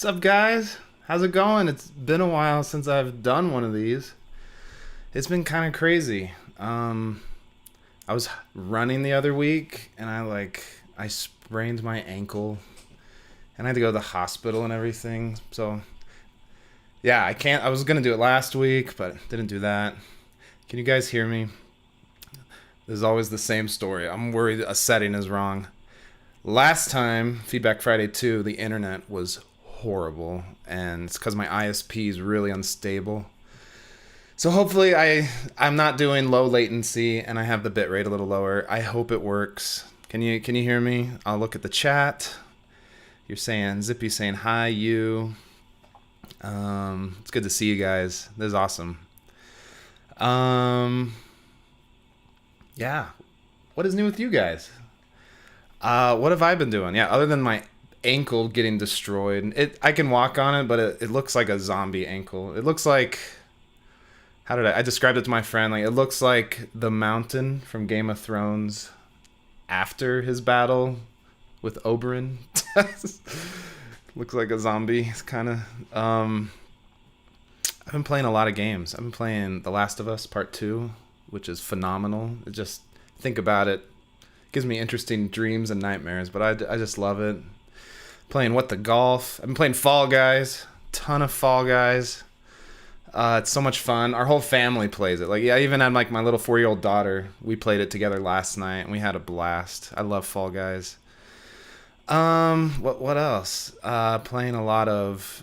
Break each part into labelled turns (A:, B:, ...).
A: What's up, guys? How's it going? It's been a while since I've done one of these. It's been kind of crazy. I was running the other week and I sprained my ankle and I had to go to the hospital and everything. So, yeah, I can't. I was going to do it last week, but didn't do that. Can you guys hear me? This is always the same story. I'm worried a setting is wrong. Last time, Feedback Friday 2, the internet was horrible, and it's because my ISP is really unstable. So hopefully I'm not doing low latency and I have the bitrate a little lower. I hope it works. Can you hear me? I'll look at the chat. You're saying Zippy saying hi you. It's good to see you guys. This is awesome. Yeah. What is new with you guys? What have I been doing? Yeah, other than my ankle getting destroyed. I can walk on it, but it looks like a zombie ankle. It looks like, how did I described it to my friend, like it looks like the mountain from Game of Thrones after his battle with Oberyn. Looks like a zombie. It's kind of I've been playing a lot of games. I've been playing The Last of Us Part 2, which is phenomenal. It just think about it gives me interesting dreams and nightmares, but I just love it. Playing What the Golf. I've been playing Fall Guys. Ton of Fall Guys. It's so much fun. Our whole family plays it. Like, yeah, I even had like my little 4-year-old daughter. We played it together last night and we had a blast. I love Fall Guys. What else? Playing a lot of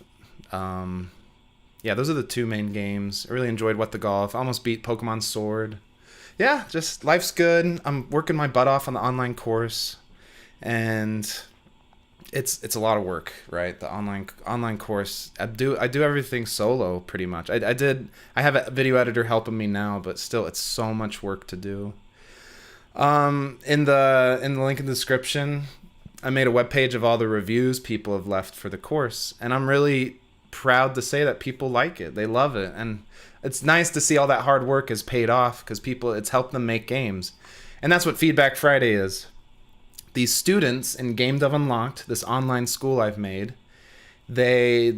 A: yeah, those are the two main games. I really enjoyed What the Golf. I almost beat Pokemon Sword. Yeah, just life's good. I'm working my butt off on the online course, and it's a lot of work, right? The online course. I do everything solo pretty much. I have a video editor helping me now, but still, it's so much work to do. In the link in the description, I made a webpage of all the reviews people have left for the course, and I'm really proud to say that people like it. They love it, and it's nice to see all that hard work has paid off because it's helped them make games. And that's what Feedback Friday is. These students in Game Dev Unlocked, this online school I've made, we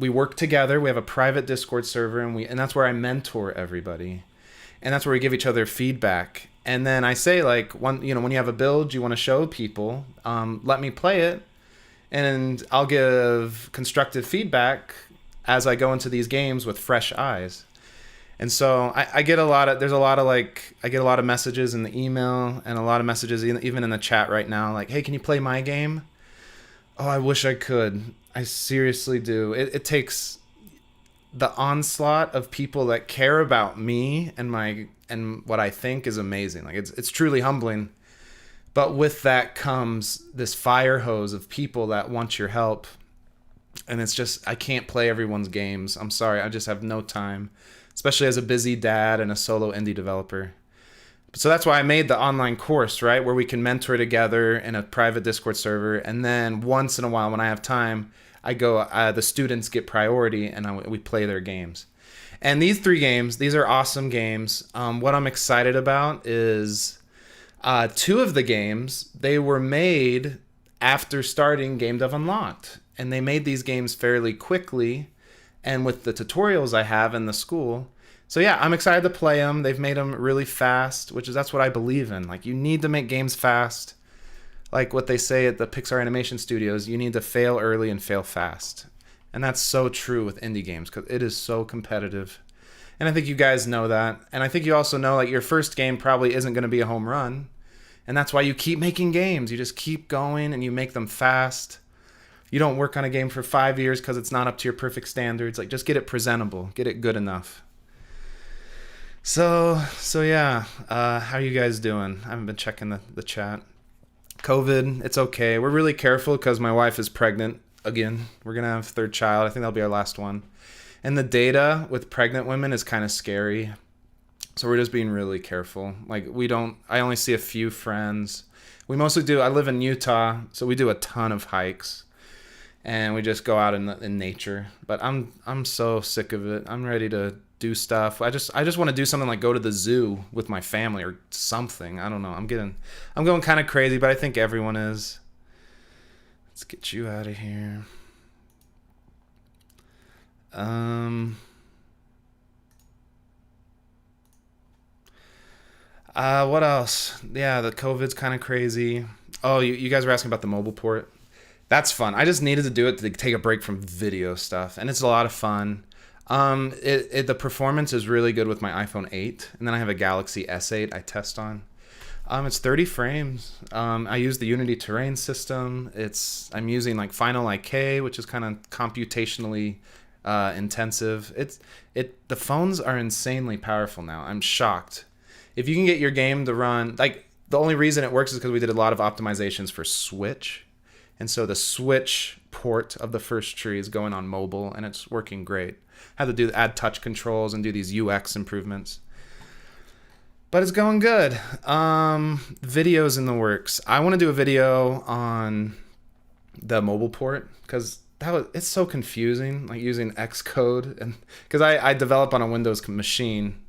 A: work together. We have a private Discord server, and that's where I mentor everybody. And that's where we give each other feedback. And then I say, like, when you have a build you want to show people, let me play it, and I'll give constructive feedback as I go into these games with fresh eyes. And so I get I get a lot of messages in the email and a lot of messages even in the chat right now, like, hey, can you play my game? Oh, I wish I could. I seriously do. It takes the onslaught of people that care about me and what I think is amazing. Like it's truly humbling. But with that comes this fire hose of people that want your help. And it's just, I can't play everyone's games. I'm sorry, I just have no time, especially as a busy dad and a solo indie developer. So that's why I made the online course, right, where we can mentor together in a private Discord server. And then once in a while, when I have time, I go, the students get priority and we play their games. And these 3 games, these are awesome games. What I'm excited about is 2 of the games, they were made after starting Game Dev Unlocked. And they made these games fairly quickly, and with the tutorials I have in the school. So yeah, I'm excited to play them. They've made them really fast, that's what I believe in. Like, you need to make games fast. Like what they say at the Pixar Animation Studios, you need to fail early and fail fast. And that's so true with indie games because it is so competitive. And I think you guys know that. And I think you also know, like, your first game probably isn't going to be a home run. And that's why you keep making games. You just keep going and you make them fast. You don't work on a game for 5 years because it's not up to your perfect standards. Like, just get it presentable. Get it good enough. So yeah. How are you guys doing? I haven't been checking the chat. COVID, it's okay. We're really careful because my wife is pregnant again. We're going to have a 3rd child. I think that'll be our last one. And the data with pregnant women is kind of scary. So we're just being really careful. Like, I only see a few friends. We mostly I live in Utah, so we do a ton of hikes. And we just go out in nature. But I'm so sick of it. I'm ready to do stuff. I just want to do something like go to the zoo with my family or something. I don't know. I'm going kind of crazy, but I think everyone is. Let's get you out of here. Um. What else? Yeah, the COVID's kind of crazy. Oh, you guys were asking about the mobile port. That's fun. I just needed to do it to take a break from video stuff, and it's a lot of fun. The performance is really good with my iPhone 8, and then I have a Galaxy S8 I test on. It's 30 frames. I use the Unity terrain system. I'm using like Final IK, which is kind of computationally intensive. The phones are insanely powerful now. I'm shocked. If you can get your game to run, like the only reason it works is because we did a lot of optimizations for Switch. And so the Switch port of the first tree is going on mobile, and it's working great. Had to add touch controls and do these UX improvements. But it's going good. Videos in the works. I want to do a video on the mobile port because it's so confusing, like using Xcode, and because I develop on a Windows machine.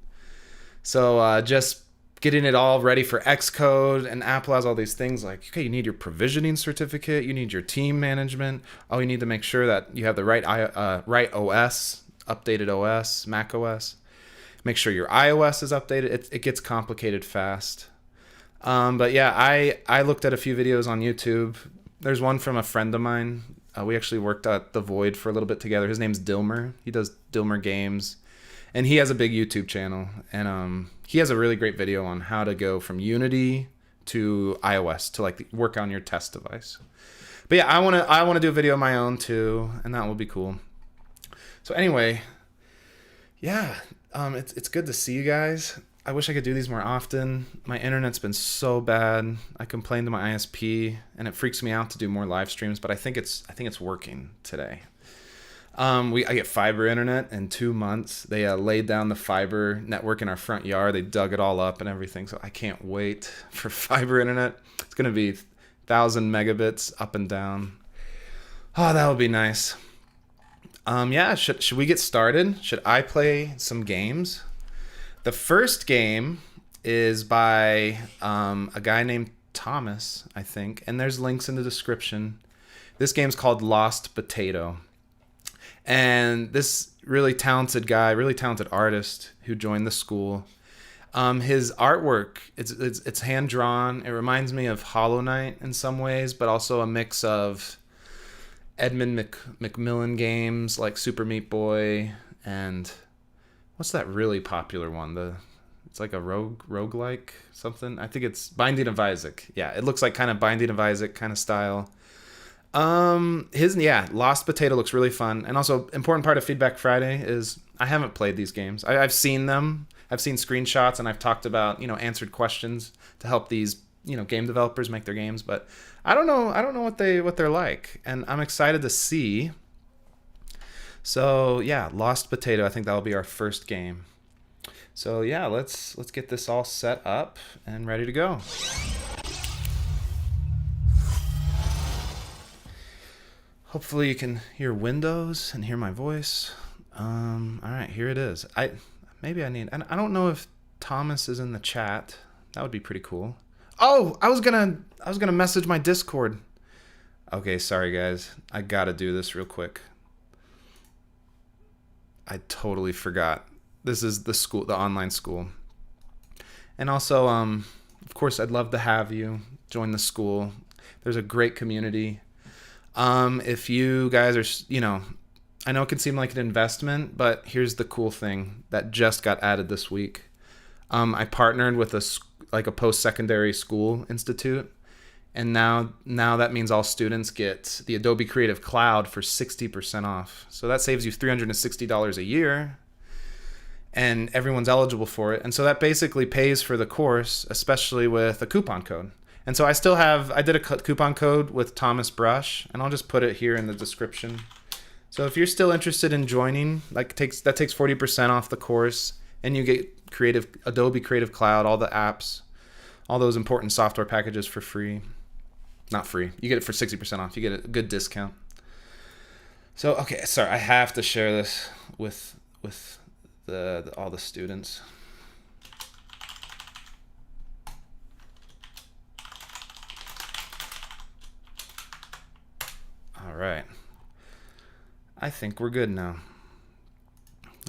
A: So just getting it all ready for Xcode, and Apple has all these things like, okay, you need your provisioning certificate, you need your team management. Oh, you need to make sure that you have the right OS, updated OS, Mac OS. Make sure your iOS is updated. It gets complicated fast. But yeah, I looked at a few videos on YouTube. There's one from a friend of mine. We actually worked at The Void for a little bit together. His name's Dilmer. He does Dilmer Games. And he has a big YouTube channel, and he has a really great video on how to go from Unity to iOS to like work on your test device. But yeah, I want to do a video of my own too, and that will be cool. So anyway, yeah, it's good to see you guys. I wish I could do these more often. My internet's been so bad. I complained to my ISP, and it freaks me out to do more live streams, but I think it's working today. I get fiber internet in 2 months. They laid down the fiber network in our front yard. They dug it all up and everything. So I can't wait for fiber internet. It's going to be 1,000 megabits up and down. Oh, that would be nice. Yeah, should we get started? Should I play some games? The first game is by a guy named Thomas, I think. And there's links in the description. This game's called Lost Potato. And this really talented guy, really talented artist who joined the school, his artwork, it's hand drawn. It reminds me of Hollow Knight in some ways, but also a mix of Edmund Macmillan games like Super Meat Boy and what's that really popular one? It's like a roguelike something. I think it's Binding of Isaac. Yeah, it looks like kind of Binding of Isaac kind of style. Lost Potato looks really fun. And also, important part of Feedback Friday is I haven't played these games. I've seen them. I've seen screenshots, and I've talked about, answered questions to help these, game developers make their games. But I don't know what they're like, and I'm excited to see. So yeah, Lost Potato. I think that'll be our first game. So yeah, let's get this all set up and ready to go. Hopefully you can hear Windows and hear my voice. All right, here it is. I don't know if Thomas is in the chat. That would be pretty cool. Oh, I was gonna message my Discord. Okay, sorry guys. I gotta do this real quick. I totally forgot. This is the online school. And also, of course, I'd love to have you join the school. There's a great community. If you guys are, I know it can seem like an investment, but here's the cool thing that just got added this week. I partnered with a post-secondary school institute, and now that means all students get the Adobe Creative Cloud for 60% off. So that saves you $360 a year, and everyone's eligible for it. And so that basically pays for the course, especially with a coupon code. And so I did a coupon code with Thomas Brush, and I'll just put it here in the description. So if you're still interested in joining, that takes 40% off the course, and you get Adobe Creative Cloud, all the apps, all those important software packages for free. Not free. You get it for 60% off. You get a good discount. So, okay, sorry, I have to share this with all the students. right. I think we're good now.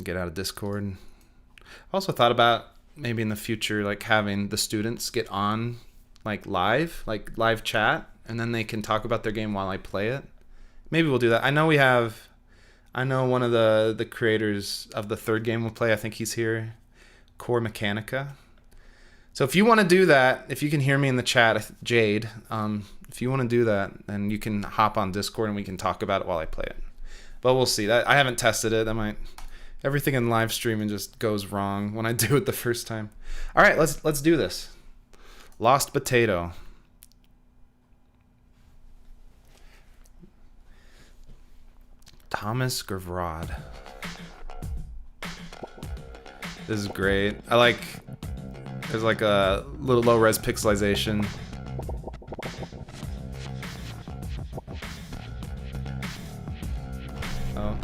A: Get out of Discord. Also thought about maybe in the future, like having the students get on like live chat, and then they can talk about their game while I play it. Maybe we'll do that. I know one of the creators of the third game we'll play. I think he's here. Core Mechanica. So if you want to do that, if you can hear me in the chat, Jade, if you want to do that, then you can hop on Discord and we can talk about it while I play it. But we'll see. I haven't tested it. Everything in live streaming just goes wrong when I do it the first time. All right, let's do this. Lost Potato. Thomas Gervrod. This is great. There's like a little low-res pixelization. Oh.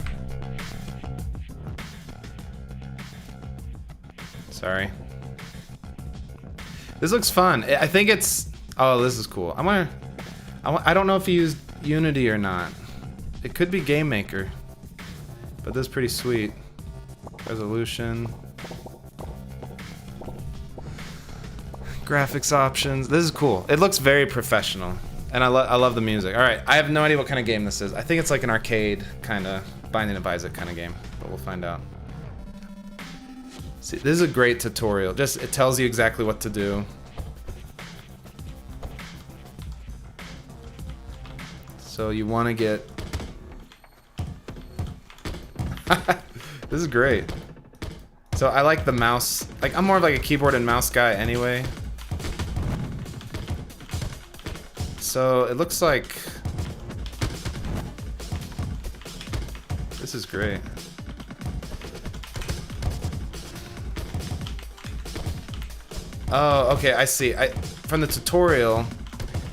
A: Sorry. This looks fun. I think it's... Oh, this is cool. I don't know if he used Unity or not. It could be Game Maker. But this is pretty sweet. Resolution. Graphics options. This is cool. It looks very professional. And I love the music. Alright, I have no idea what kind of game this is. I think it's like an arcade kind of Binding of Isaac kind of game. But we'll find out. See, this is a great tutorial. It tells you exactly what to do. So you want to get... This is great. So I like the mouse. Like, I'm more of like a keyboard and mouse guy anyway. So it looks like... This is great. Oh, okay, I see. From the tutorial,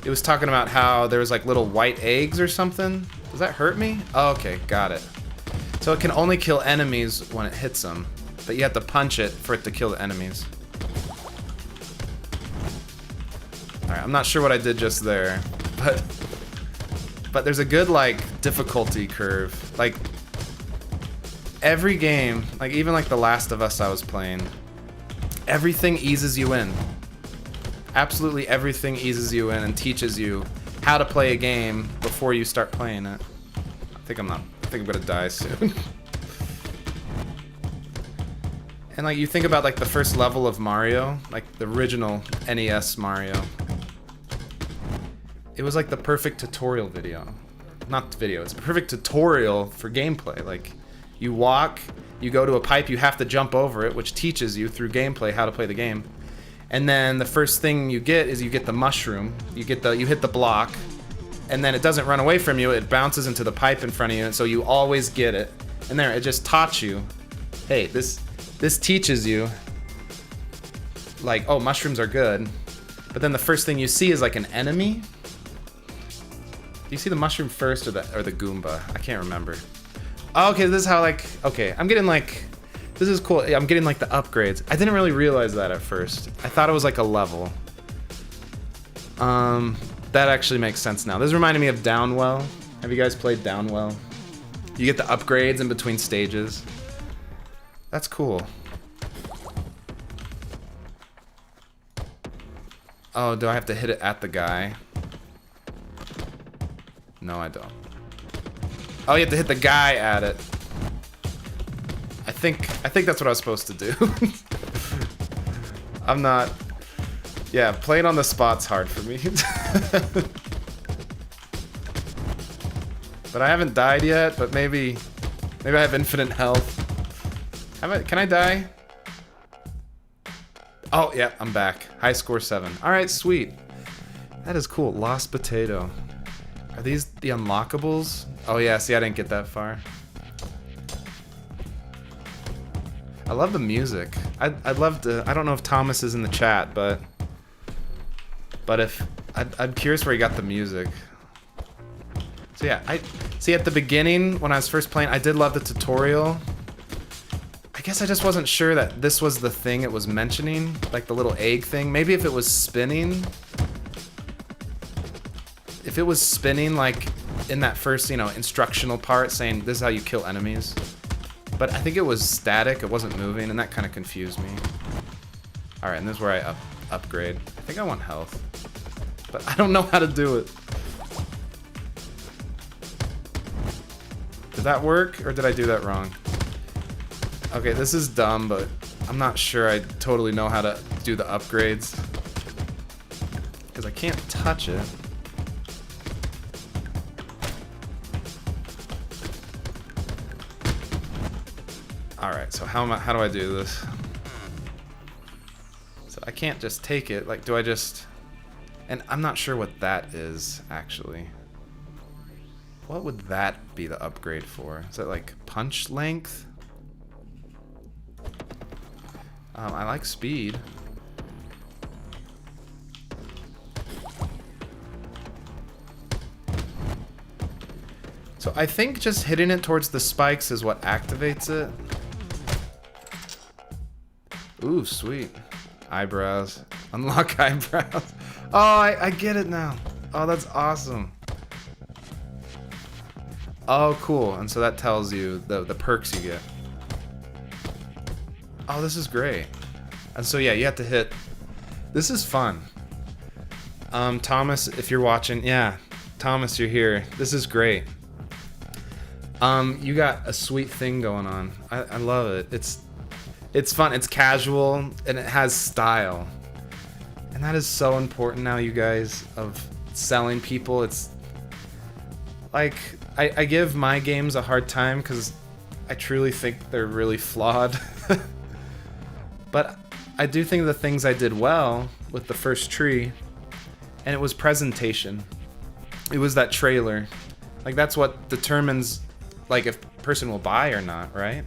A: it was talking about how there was like little white eggs or something. Does that hurt me? Oh, okay, got it. So it can only kill enemies when it hits them, but you have to punch it for it to kill the enemies. Alright, I'm not sure what I did just there, but there's a good, like, difficulty curve. Like, every game, like even like The Last of Us I was playing, everything eases you in. Absolutely everything eases you in and teaches you how to play a game before you start playing it. I think I'm gonna die soon. And like you think about like the first level of Mario, like the original NES Mario. It was like the perfect tutorial video. Not video, it's a perfect tutorial for gameplay. Like you walk, you go to a pipe, you have to jump over it, which teaches you through gameplay how to play the game. And then the first thing you get is you get the mushroom. You hit the block, and then it doesn't run away from you. It bounces into the pipe in front of you, and so you always get it. And there, it just taught you, hey, this teaches you, like, oh, mushrooms are good. But then the first thing you see is like an enemy. Do you see the mushroom first or the Goomba? I can't remember. Oh, okay, this is how like, okay, I'm getting like, this is cool. I'm getting like the upgrades. I didn't really realize that at first. I thought it was like a level. That actually makes sense now. This reminded me of Downwell. Have you guys played Downwell? You get the upgrades in between stages. That's cool. Oh, do I have to hit it at the guy? No, I don't. Oh, you have to hit the guy at it. I think that's what I was supposed to do. I'm not... Yeah, playing on the spot's hard for me. But I haven't died yet, but maybe I have infinite health. Can I die? Oh, yeah, I'm back. High score 7. Alright, sweet. That is cool. Lost Potato. Are these the unlockables? Oh yeah, see, I didn't get that far. I love the music. I'd love to... I don't know if Thomas is in the chat, but if... I'm curious where he got the music. So yeah, see, at the beginning, when I was first playing, I did love the tutorial. I guess I just wasn't sure that this was the thing it was mentioning, like the little egg thing. Maybe if it was spinning... If it was spinning, like, in that first, instructional part saying this is how you kill enemies. But I think it was static, it wasn't moving, and that kind of confused me. Alright, and this is where I upgrade. I think I want health. But I don't know how to do it. Did that work, or did I do that wrong? Okay, this is dumb, but I'm not sure I totally know how to do the upgrades. Because I can't touch it. Alright, so how do I do this? So I can't just take it, like, do I just... And I'm not sure what that is, actually. What would that be the upgrade for? Is that like punch length? I like speed. So I think just hitting it towards the spikes is what activates it. Ooh, sweet. Eyebrows. Unlock eyebrows. Oh, I get it now. Oh, that's awesome. Oh, cool. And so that tells you the perks you get. Oh, this is great. And so, yeah, you have to hit... This is fun. Thomas, if you're watching... Yeah, Thomas, you're here. This is great. You got a sweet thing going on. I love it. It's fun. It's casual, and it has style. And that is so important now, you guys, of selling people. It's... Like, I give my games a hard time because I truly think they're really flawed. But I do think the things I did well with the first tree, and it was presentation. It was that trailer. Like, that's what determines, like, if a person will buy or not, right?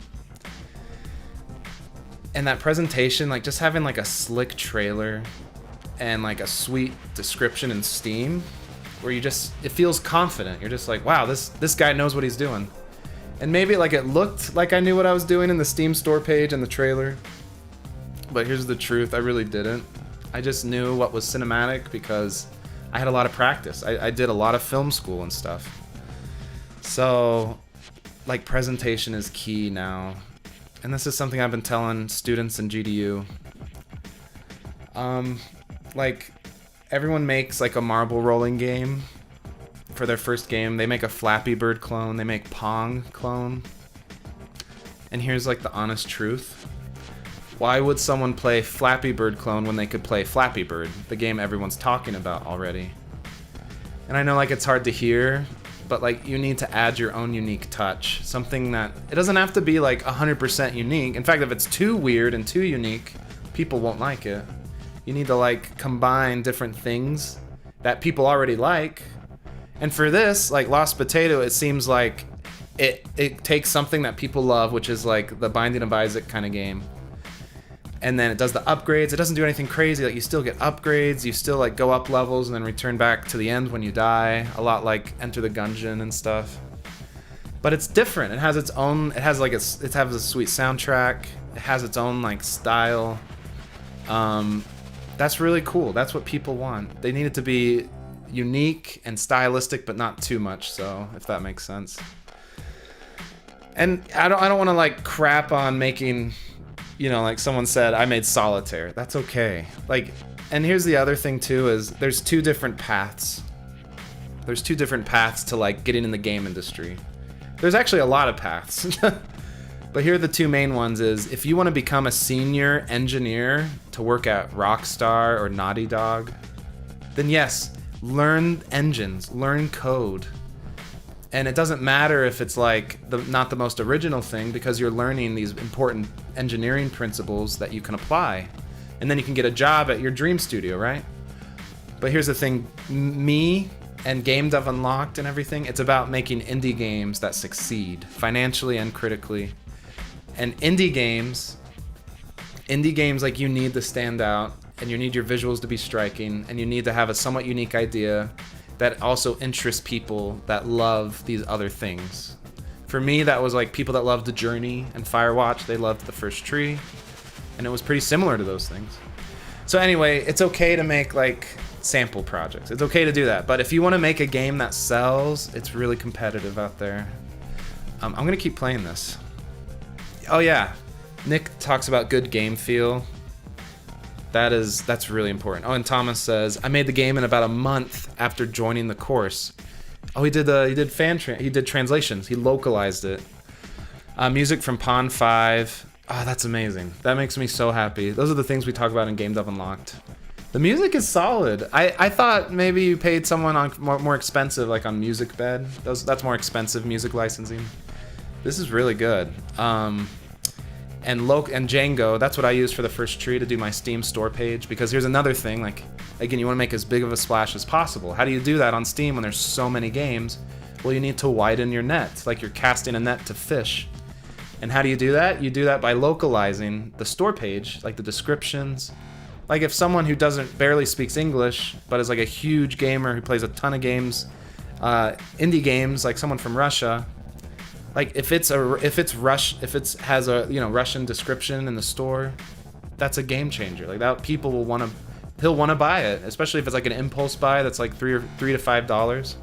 A: And that presentation, like, just having, like, a slick trailer and, like, a sweet description in Steam, where you just, it feels confident. You're just like, wow, this guy knows what he's doing. And maybe, like, it looked like I knew what I was doing in the Steam store page and the trailer. But here's the truth, I really didn't. I just knew what was cinematic because I had a lot of practice. I did a lot of film school and stuff. So, like, presentation is key now. And this is something I've been telling students in GDU. Like, everyone makes, like, a marble rolling game for their first game. They make a Flappy Bird clone. They make Pong clone. And here's, like, the honest truth. Why would someone play Flappy Bird clone when they could play Flappy Bird, the game everyone's talking about already? And I know, like, it's hard to hear, but, like, you need to add your own unique touch. Something that, it doesn't have to be, like, 100% unique. In fact, if it's too weird and too unique, people won't like it. You need to, like, combine different things that people already like. And for this, like, Lost Potato, it seems like it takes something that people love, which is, like, the Binding of Isaac kind of game. And then it does the upgrades. It doesn't do anything crazy. Like, you still get upgrades. You still, like, go up levels and then return back to the end when you die. A lot like Enter the Gungeon and stuff. But it's different. It has its own... It has, like, it has a sweet soundtrack. It has its own, like, style. That's really cool. That's what people want. They need it to be unique and stylistic, but not too much, so, if that makes sense. And I don't want to, like, crap on making... You know, like someone said, I made Solitaire. That's okay. Like, and here's the other thing too, is there's two different paths. There's two different paths to, like, getting in the game industry. There's actually a lot of paths. But here are the two main ones is, if you want to become a senior engineer to work at Rockstar or Naughty Dog, then yes, learn engines, learn code. And it doesn't matter if it's, like, not the most original thing, because you're learning these important engineering principles that you can apply. And then you can get a job at your dream studio, right? But here's the thing, me and Game Dev Unlocked and everything, it's about making indie games that succeed, financially and critically. And indie games, like, you need to stand out, and you need your visuals to be striking, and you need to have a somewhat unique idea that also interests people that love these other things. For me, that was, like, people that loved The Journey and Firewatch. They loved The First Tree, and it was pretty similar to those things. So anyway, it's okay to make, like, sample projects. It's okay to do that. But if you want to make a game that sells, it's really competitive out there. I'm going to keep playing this. Oh, yeah. Nick talks about good game feel. That's really important. Oh, and Thomas says, I made the game in about a month after joining the course. Oh, he did translations. He localized it. Music from Pond 5. Oh, that's amazing. That makes me so happy. Those are the things we talk about in Game Dev Unlocked. The music is solid. I thought maybe you paid someone on more expensive, like on MusicBed. That's more expensive music licensing. This is really good. And Django, that's what I use for the first tree to do my Steam store page, because here's another thing, like, again, you want to make as big of a splash as possible. How do you do that on Steam when there's so many games? Well, you need to widen your net, like you're casting a net to fish. And how do you do that? You do that by localizing the store page, like the descriptions. Like if someone who barely speaks English, but is like a huge gamer who plays a ton of games, indie games, like someone from Russia, like if it has a Russian description in the store, that's a game changer. Like that, people will he'll want to buy it, especially if it's like an impulse buy that's like $3 to $5.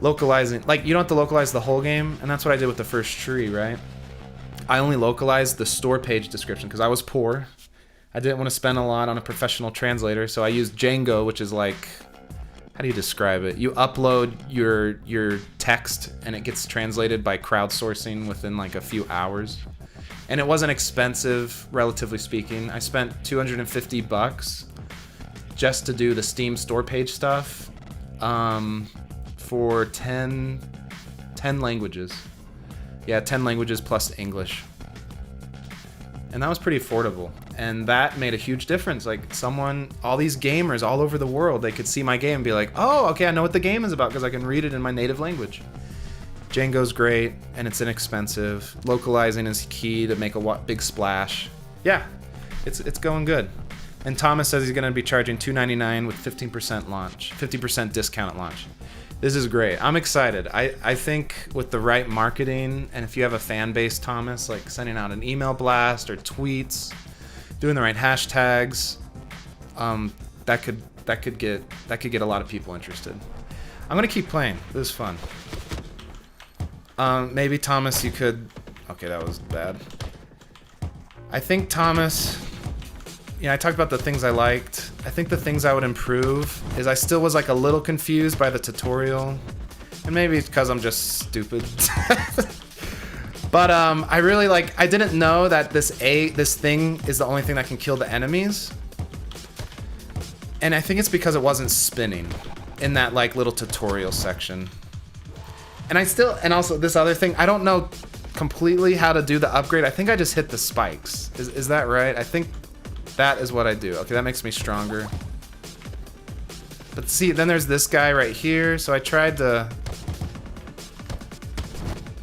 A: Localizing, like you don't have to localize the whole game, and that's what I did with the first tree, right? I only localized the store page description because I was poor. I didn't want to spend a lot on a professional translator, so I used Django, which is like, how do you describe it? You upload your text and it gets translated by crowdsourcing within like a few hours. And it wasn't expensive, relatively speaking. I spent $250 just to do the Steam store page stuff for 10 languages. Yeah, 10 languages plus English. And that was pretty affordable. And that made a huge difference. Like all these gamers all over the world, they could see my game and be like, oh, okay, I know what the game is about because I can read it in my native language. Django's great, and it's inexpensive. Localizing is key to make a big splash. Yeah, it's going good. And Thomas says he's going to be charging $2.99 with 50% discount at launch. This is great. I'm excited. I think with the right marketing, and if you have a fan base, Thomas, like sending out an email blast or tweets, doing the right hashtags, that could get a lot of people interested. I'm gonna keep playing. This is fun. Maybe Thomas, you could. Okay, that was bad. I think Thomas. I talked about the things I liked. I think the things I would improve is I still was like a little confused by the tutorial. And maybe it's because I'm just stupid. But I really I didn't know that this thing is the only thing that can kill the enemies. And I think it's because it wasn't spinning in that like little tutorial section. And also this other thing, I don't know completely how to do the upgrade. I think I just hit the spikes. Is that right? I think that is what I do. Okay, that makes me stronger. But see, then there's this guy right here. So I tried to...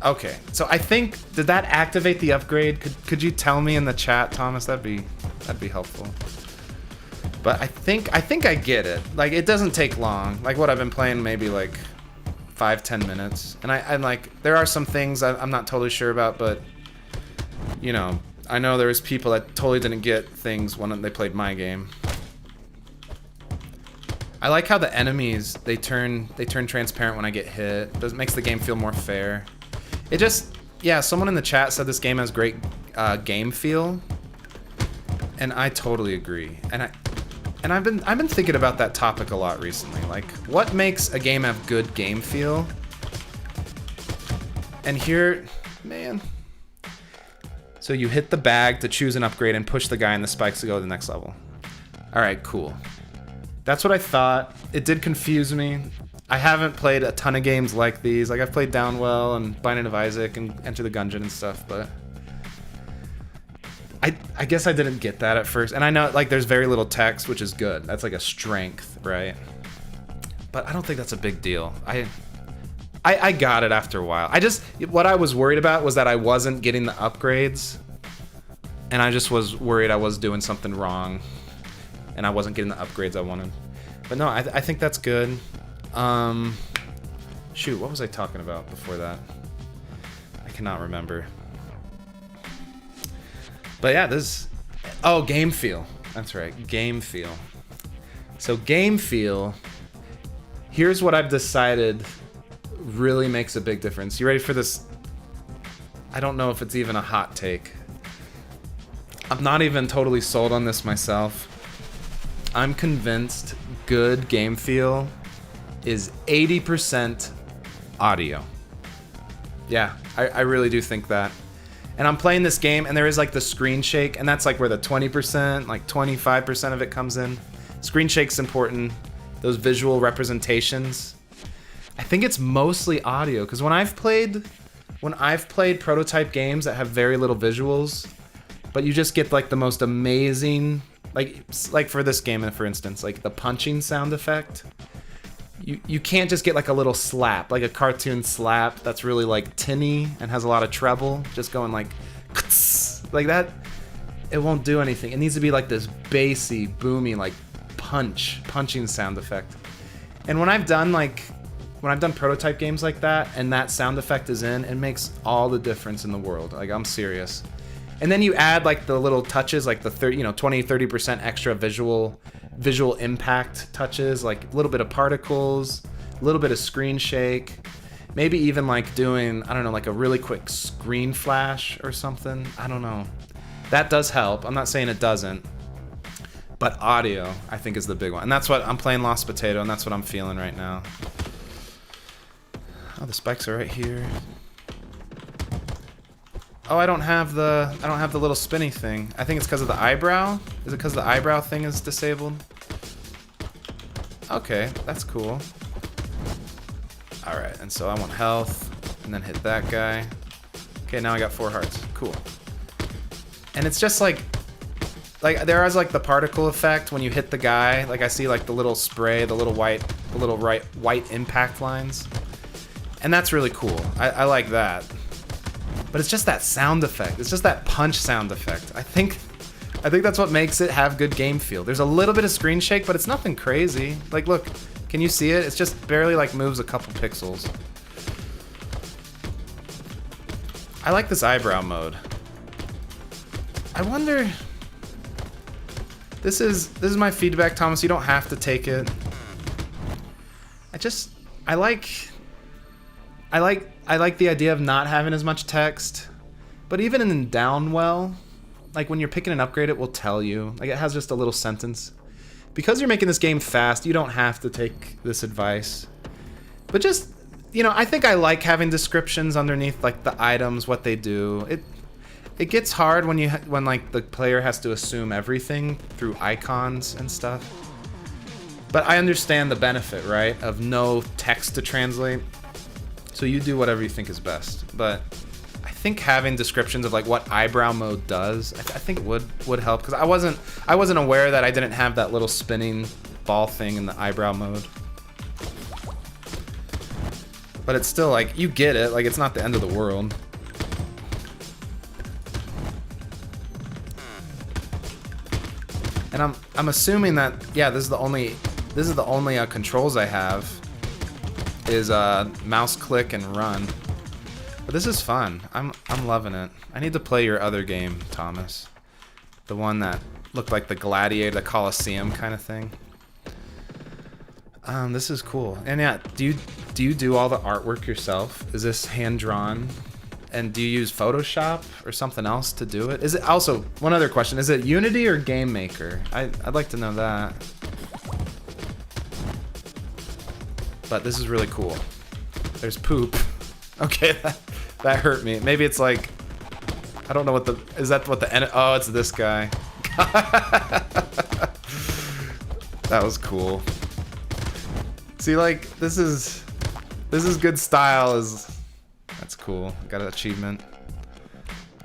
A: Okay, so I think... Did that activate the upgrade? Could you tell me in the chat, Thomas? That'd be helpful. But I think I get it. Like, it doesn't take long. Like, what I've been playing, maybe like 5-10 minutes. And I'm like... There are some things I'm not totally sure about, but... I know there was people that totally didn't get things when they played my game. I like how the enemies, they turn transparent when I get hit. It makes the game feel more fair. It just, yeah, someone in the chat said this game has great game feel. And I totally agree. And I've been thinking about that topic a lot recently. Like, what makes a game have good game feel? And here, man... So you hit the bag to choose an upgrade and push the guy in the spikes to go to the next level. All right, cool. That's what I thought. It did confuse me. I haven't played a ton of games like these. Like I've played Downwell and Binding of Isaac and Enter the Gungeon and stuff, but I guess I didn't get that at first. And I know like there's very little text, which is good. That's like a strength, right? But I don't think that's a big deal. I got it after a while. What I was worried about was that I wasn't getting the upgrades. And I just was worried I was doing something wrong. And I wasn't getting the upgrades I wanted. But no, I think that's good. Shoot, what was I talking about before that? I cannot remember. But yeah, oh, game feel. That's right, game feel. So game feel, here's what I've decided really makes a big difference. You ready for this? I don't know if it's even a hot take. I'm not even totally sold on this myself. I'm convinced good game feel is 80% audio. Yeah, I really do think that. And I'm playing this game, and there is like the screen shake, and that's like where the 20%, like 25% of it comes in. Screen shake's important. Those visual representations. I think it's mostly audio, because when I've played prototype games that have very little visuals, but you just get like the most amazing, like for this game, for instance, like the punching sound effect. You can't just get like a little slap, like a cartoon slap that's really like tinny and has a lot of treble, just going like that. It won't do anything. It needs to be like this bassy, boomy, like punching sound effect. And when I've done prototype games like that, and that sound effect is in, it makes all the difference in the world. Like, I'm serious. And then you add like the little touches, like the 20-30% extra visual impact touches, like a little bit of particles, a little bit of screen shake, maybe even like doing, I don't know, like a really quick screen flash or something. I don't know. That does help. I'm not saying it doesn't. But audio, I think, is the big one. And that's what I'm playing Lost Potato, and that's what I'm feeling right now. Oh, the spikes are right here. Oh, I don't have the little spinny thing. I think it's because of the eyebrow. Is it because the eyebrow thing is disabled? Okay, that's cool. All right, and so I want health, and then hit that guy. Okay, now I got 4 hearts. Cool. And it's just like there is like the particle effect when you hit the guy. Like I see like the little spray, the little white impact lines, and that's really cool. I like that. But it's just that sound effect. It's just that punch sound effect. I think that's what makes it have good game feel. There's a little bit of screen shake, but it's nothing crazy. Like, look, can you see it? It's just barely like moves a couple pixels. I like this eyebrow mode. I wonder. This is my feedback, Thomas. You don't have to take it. I like the idea of not having as much text, but even in Downwell, like when you're picking an upgrade, it will tell you. Like it has just a little sentence. Because you're making this game fast, you don't have to take this advice. But just, I think I like having descriptions underneath like the items, what they do. It gets hard when like the player has to assume everything through icons and stuff. But I understand the benefit, right, of no text to translate. So you do whatever you think is best. But I think having descriptions of like what eyebrow mode does, I think it would help, because I wasn't aware that I didn't have that little spinning ball thing in the eyebrow mode. But it's still like, you get it, like it's not the end of the world. And I'm assuming that, yeah, this is the only controls I have is mouse click and run. But this is fun. I'm loving it. I need to play your other game, Thomas. The one that looked like the Gladiator, the Colosseum kind of thing. This is cool. And yeah, do you do all the artwork yourself? Is this hand drawn? And do you use Photoshop or something else to do it? Is it also, one other question, is it Unity or Game Maker? I'd like to know that. But this is really cool. There's poop. Okay, that hurt me. Maybe it's like, I don't know what is that what the end, oh, it's this guy. That was cool. See, like, this is good style. That's cool. Got an achievement.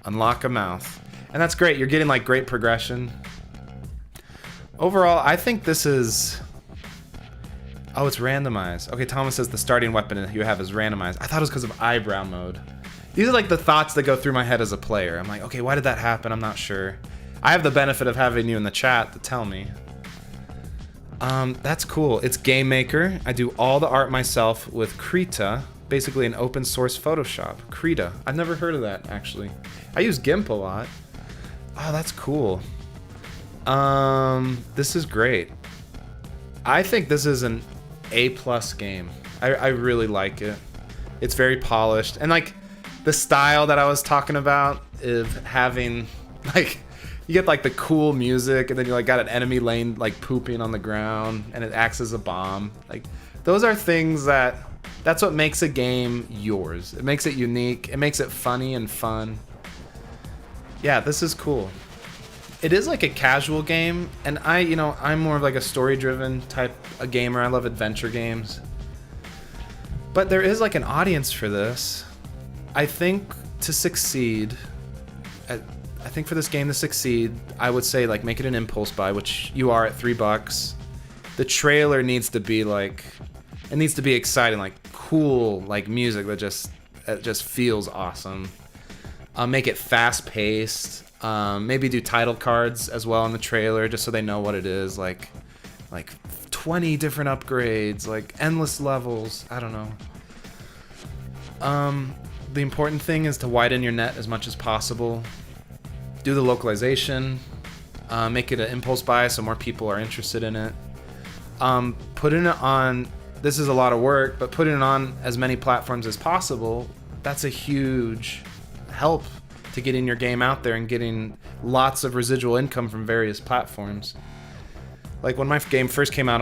A: Unlock a mouth. And that's great. You're getting like great progression. Overall, I think this is... Oh, it's randomized. Okay, Thomas says the starting weapon you have is randomized. I thought it was because of eyebrow mode. These are like the thoughts that go through my head as a player. I'm like, okay, why did that happen? I'm not sure. I have the benefit of having you in the chat to tell me. That's cool. It's Game Maker. I do all the art myself with Krita. Basically an open source Photoshop. Krita. I've never heard of that, actually. I use GIMP a lot. Oh, that's cool. This is great. I think this is an A+ game. I really like it. It's very polished, and like the style that I was talking about is having like you get like the cool music, and then you like got an enemy lane like pooping on the ground, and it acts as a bomb. Like those are things that's what makes a game yours. It makes it unique. It makes it funny and fun. Yeah, this is cool. It is like a casual game, and I'm more of like a story-driven type of gamer. I love adventure games. But there is like an audience for this. I think to succeed, I think for this game to succeed, I would say like make it an impulse buy, which you are at $3. The trailer needs to be like, it needs to be exciting, like cool, like music that just feels awesome. Make it fast-paced. Maybe do title cards as well in the trailer, just so they know what it is. Like 20 different upgrades, like endless levels. I don't know. The important thing is to widen your net as much as possible. Do the localization. Make it an impulse buy so more people are interested in it. Putting it on. This is a lot of work, but putting it on as many platforms as possible. That's a huge help to getting your game out there and getting lots of residual income from various platforms. Like when my game first came out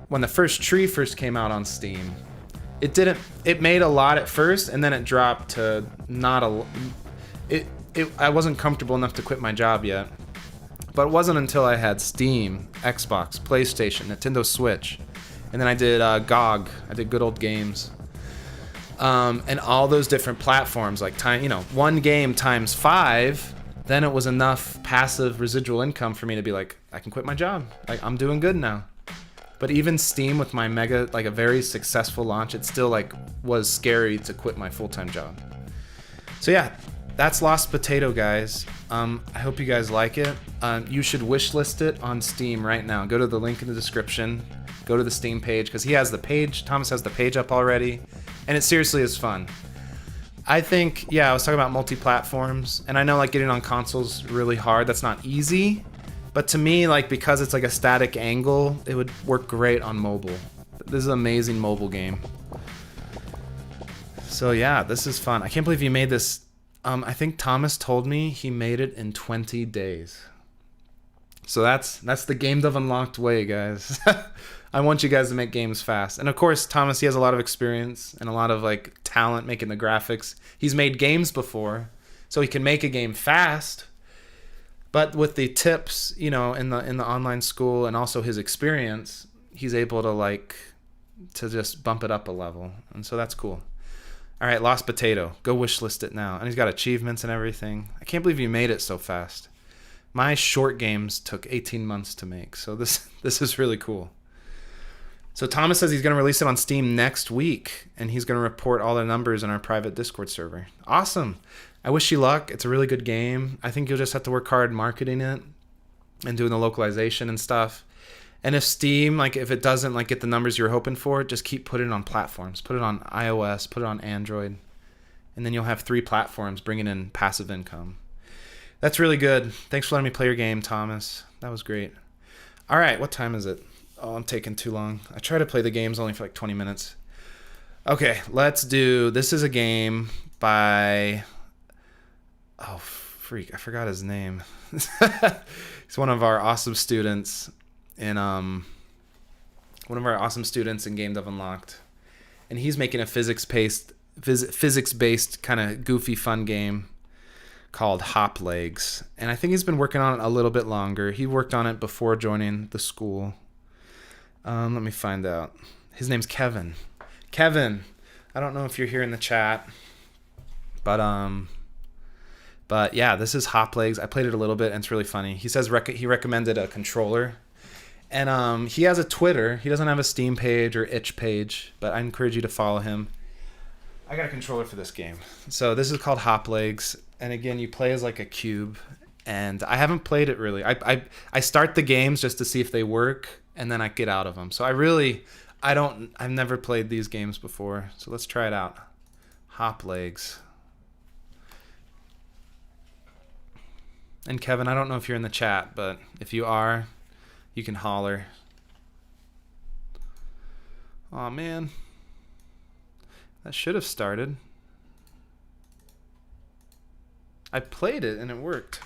A: when the first tree first came out on Steam, it made a lot at first, and then it dropped to not I wasn't comfortable enough to quit my job yet. But it wasn't until I had Steam, Xbox, PlayStation, Nintendo Switch, and then I did GOG. I did Good Old Games. And all those different platforms, like one game times 5, then it was enough passive residual income for me to be like, I can quit my job. I'm doing good now. But even Steam with my a very successful launch, it still was scary to quit my full-time job. So yeah, that's Lost Potato, guys. I hope you guys like it. You should wishlist it on Steam right now. Go to the link in the description. Go to the Steam page, because he has the page. Thomas has the page up already. And it seriously is fun. I think, I was talking about multi-platforms, and I know getting on consoles really hard. That's not easy, but to me, because it's a static angle, it would work great on mobile. This is an amazing mobile game. So yeah, this is fun. I can't believe you made this. I think Thomas told me he made it in 20 days. So that's the Game Dev Unlocked way, guys. I want you guys to make games fast. And of course, Thomas, he has a lot of experience and a lot of talent making the graphics. He's made games before, so he can make a game fast. But with the tips, in the online school and also his experience, he's able to to just bump it up a level. And so that's cool. All right, Lost Potato. Go wishlist it now. And he's got achievements and everything. I can't believe you made it so fast. My short games took 18 months to make, so this is really cool. So Thomas says he's going to release it on Steam next week, and he's going to report all the numbers in our private Discord server. Awesome. I wish you luck. It's a really good game. I think you'll just have to work hard marketing it and doing the localization and stuff. And if Steam, if it doesn't get the numbers you're hoping for, just keep putting it on platforms. Put it on iOS, put it on Android, and then you'll have 3 platforms bringing in passive income. That's really good. Thanks for letting me play your game, Thomas. That was great. All right, what time is it? Oh, I'm taking too long. I try to play the games only for 20 minutes. Okay, let's do... This is a game by... Oh, freak. I forgot his name. He's one of our awesome students in... One of our awesome students in Game Dev Unlocked. And he's making a physics-based kind of goofy, fun game called Hoplegs. And I think he's been working on it a little bit longer. He worked on it before joining the school. Let me find out. His name's Kevin. Kevin, I don't know if you're here in the chat, but yeah, this is Hoplegs. I played it a little bit, and it's really funny. He says he recommended a controller, and he has a Twitter. He doesn't have a Steam page or itch page, but I encourage you to follow him. I got a controller for this game. So this is called Hoplegs, and again, you play as a cube, and I haven't played it really. I start the games just to see if they work, and then I get out of them. So I've never played these games before. So let's try it out. Hoplegs. And Kevin, I don't know if you're in the chat, but if you are, you can holler. Aw, man. That should have started. I played it and it worked.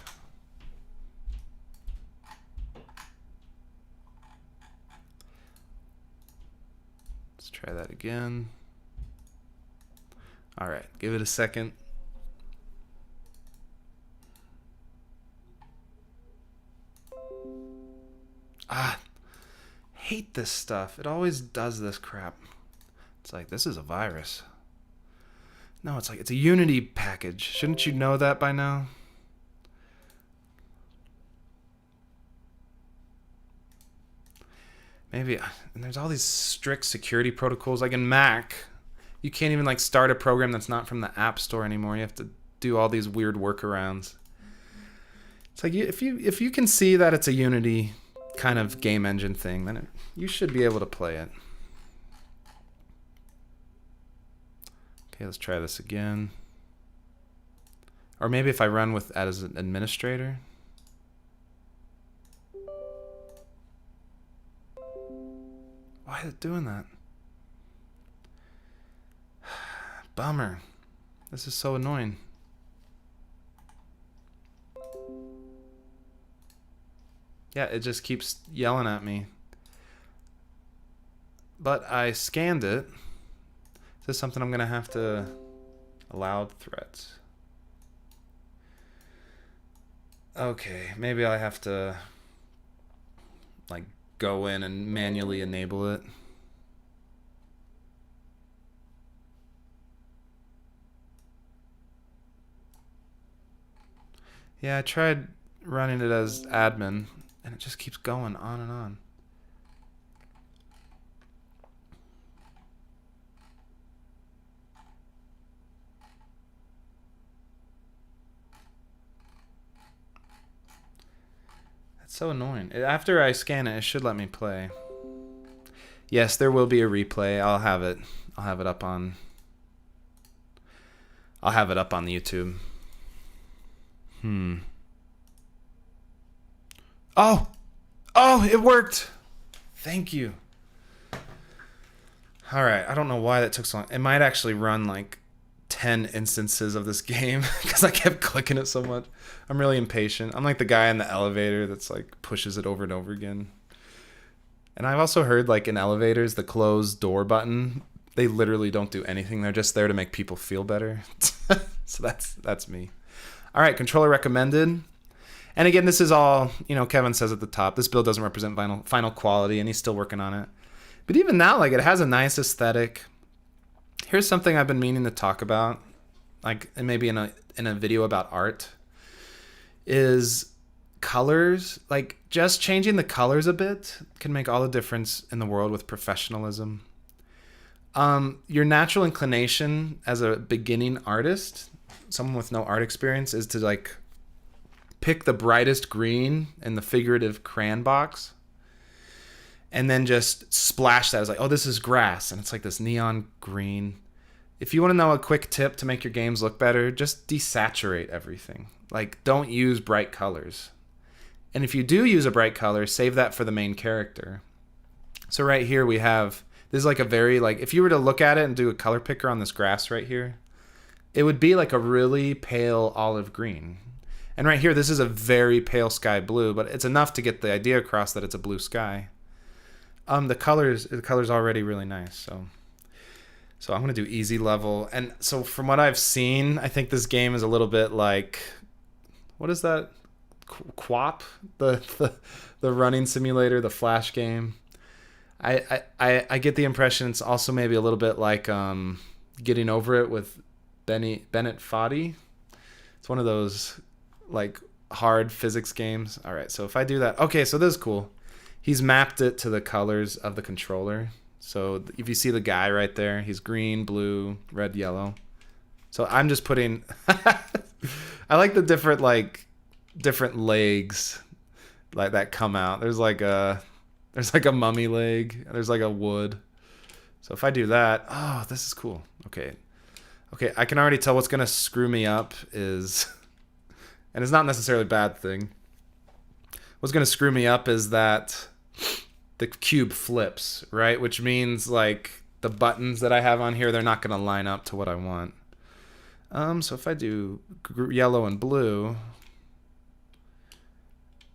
A: Let's try that again. All right, give it a second. Hate this stuff. It always does this crap. It's like, this is a virus. No, it's like, it's a Unity package. Shouldn't you know that by now? Maybe, and there's all these strict security protocols. Like in Mac, you can't even like start a program that's not from the App Store anymore. You have to do all these weird workarounds. It's like, if you can see that it's a Unity kind of game engine thing, then you should be able to play it. Okay, let's try this again. Or maybe if I run with that as an administrator. Why is it doing that? Bummer. This is so annoying. Yeah, it just keeps yelling at me. But I scanned it. Is this something I'm going to have to... Allowed threats. Okay, maybe I have to... like, go in and manually enable it. Yeah, I tried running it as admin, and it just keeps going on and on. That's so annoying. After I scan it, it should let me play. Yes, there will be a replay. I'll have it up on... I'll have it up on YouTube. Oh! Oh, it worked! Thank you. Alright, I don't know why that took so long. It might actually run like 10 instances of this game because I kept clicking it so much. I'm really impatient. I'm like the guy in the elevator that's like pushes it over and over again. And I've also heard like in elevators, the close door button, they literally don't do anything. They're just there to make people feel better. So that's me. All right, controller recommended. And again, this is all, Kevin says at the top, this build doesn't represent final quality, and he's still working on it. But even now, like, it has a nice aesthetic. Here's something I've been meaning to talk about, like, and maybe in a video about art, is colors. Like, just changing the colors a bit can make all the difference in the world with professionalism. Your natural inclination as a beginning artist, someone with no art experience, is to like pick the brightest green in the figurative crayon box and then just splash that as like, oh, this is grass, and it's like this neon green. If you want to know a quick tip to make your games look better, just desaturate everything. Like, don't use bright colors. And if you do use a bright color, save that for the main character. So right here we have, this is like a very, like, if you were to look at it and do a color picker on this grass right here, it would be like a really pale olive green. And right here, this is a very pale sky blue, but it's enough to get the idea across that it's a blue sky. The color's already really nice, so I'm gonna do easy level. And so from what I've seen, I think this game is a little bit like, what is that? QWOP, the running simulator, the Flash game. I get the impression it's also maybe a little bit like Getting Over It with Bennett Foddy. It's one of those like hard physics games. All right, so if I do that, okay, so this is cool. He's mapped it to the colors of the controller. So if you see the guy right there, he's green, blue, red, yellow. So I'm just putting, I like the different legs like that come out. There's like a mummy leg. There's like a wood. So if I do that, oh, this is cool. Okay, I can already tell what's gonna screw me up is, and it's not necessarily a bad thing. What's gonna screw me up is that the cube flips, right? Which means like the buttons that I have on here, they're not going to line up to what I want. So if I do yellow and blue,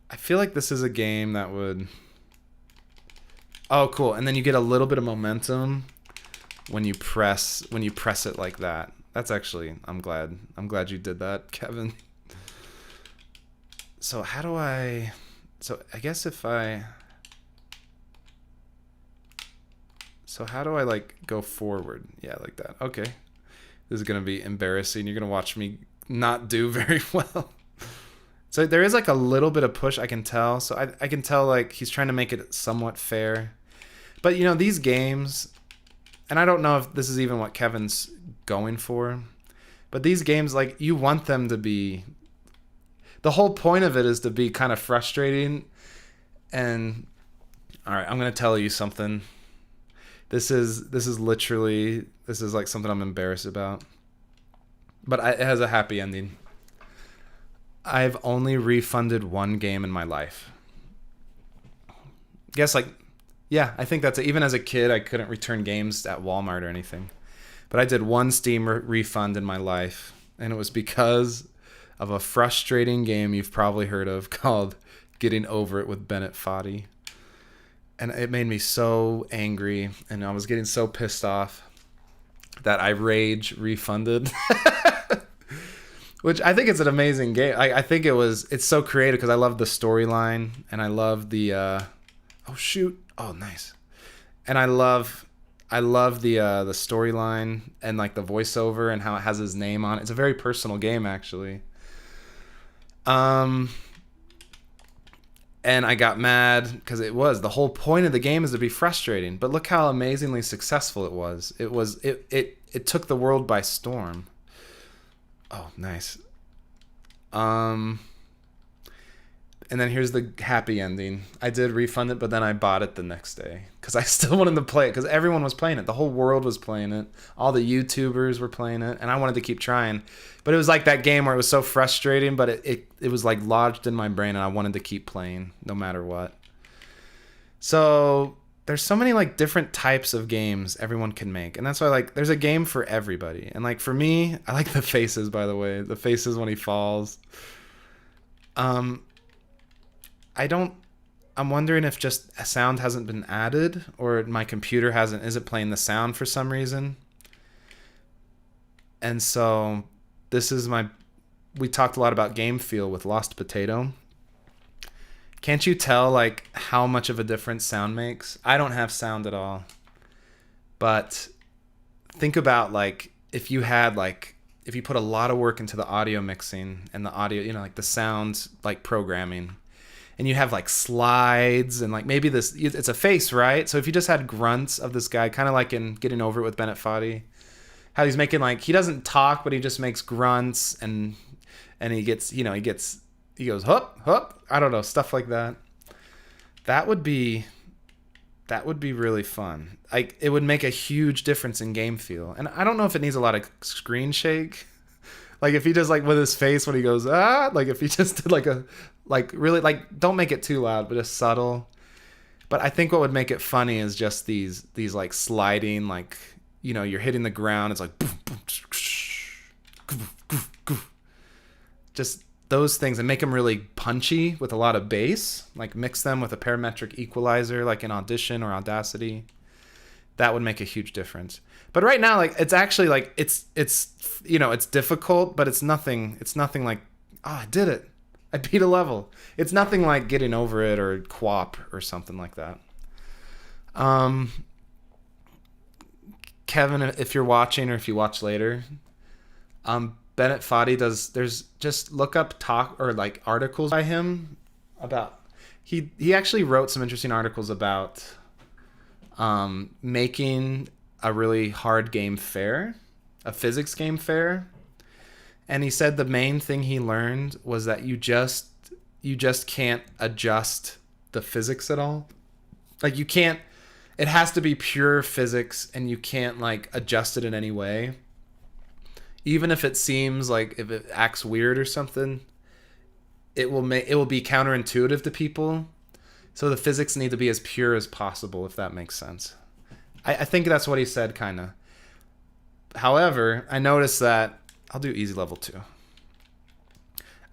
A: I feel like this is a game that would... Oh, cool. And then you get a little bit of momentum when you press it like that. That's actually, I'm glad you did that, Kevin. So how do I... So I guess if I... So how do I like go forward? Yeah, like that. Okay. This is going to be embarrassing. You're going to watch me not do very well. So there is like a little bit of push, I can tell. So I can tell like he's trying to make it somewhat fair. But, you know, these games, and I don't know if this is even what Kevin's going for, but these games, like, you want them to be... The whole point of it is to be kind of frustrating. And, all right, I'm going to tell you something. This is literally... This is like something I'm embarrassed about. But it has a happy ending. I've only refunded one game in my life. Guess like, yeah, I think that's it. Even as a kid, I couldn't return games at Walmart or anything. But I did one Steam refund in my life. And it was because of a frustrating game you've probably heard of called Getting Over It with Bennett Foddy. And it made me so angry. And I was getting so pissed off that I rage refunded. Which I think it's an amazing game. I think it's so creative because I love the storyline and I love the oh shoot. Oh nice. And I love the storyline and like the voiceover and how it has his name on it. It's a very personal game actually. And I got mad because the whole point of the game is to be frustrating. But look how amazingly successful it was. It took the world by storm. Oh, nice. And then here's the happy ending. I did refund it, but then I bought it the next day because I still wanted to play it because everyone was playing it. The whole world was playing it. All the YouTubers were playing it, and I wanted to keep trying. But it was like that game where it was so frustrating, but it was like lodged in my brain, and I wanted to keep playing no matter what. So there's so many like different types of games everyone can make, and that's why like there's a game for everybody. And like for me, I like the faces, by the way, the faces when he falls. I'm wondering if just a sound hasn't been added or my computer isn't playing the sound for some reason. And so we talked a lot about game feel with Lost Potato. Can't you tell like how much of a difference sound makes? I don't have sound at all. But think about like if you put a lot of work into the audio mixing and the audio, you know, like the sound like programming. And you have like slides and like maybe it's a face, right? So if you just had grunts of this guy, kind of like in Getting Over It with Bennett Foddy, how he's making like, he doesn't talk, but he just makes grunts and he goes, hup, hup. I don't know, stuff like that. That would be really fun. Like it would make a huge difference in game feel. And I don't know if it needs a lot of screen shake. Like if he just like with his face when he goes, like if he just did like really like don't make it too loud, but just subtle. But I think what would make it funny is just these like sliding, like, you know, you're hitting the ground, it's like just those things, and make them really punchy with a lot of bass, like mix them with a parametric equalizer like in Audition or Audacity. That would make a huge difference. But right now, like it's actually like it's you know, it's difficult, but it's nothing like, oh, I did it. I beat a level. It's nothing like Getting Over It or QWOP or something like that. Kevin, if you're watching or if you watch later, Bennett Foddy there's just look up talk or like articles by him about, he actually wrote some interesting articles about making a really hard game fair, a physics game fair. And he said the main thing he learned was that you just can't adjust the physics at all. Like you can't, it has to be pure physics and you can't like adjust it in any way. Even if it seems like if it acts weird or something, it will be counterintuitive to people So the physics need to be as pure as possible, if that makes sense. I think that's what he said, kind of. However, I noticed that I'll do easy level 2.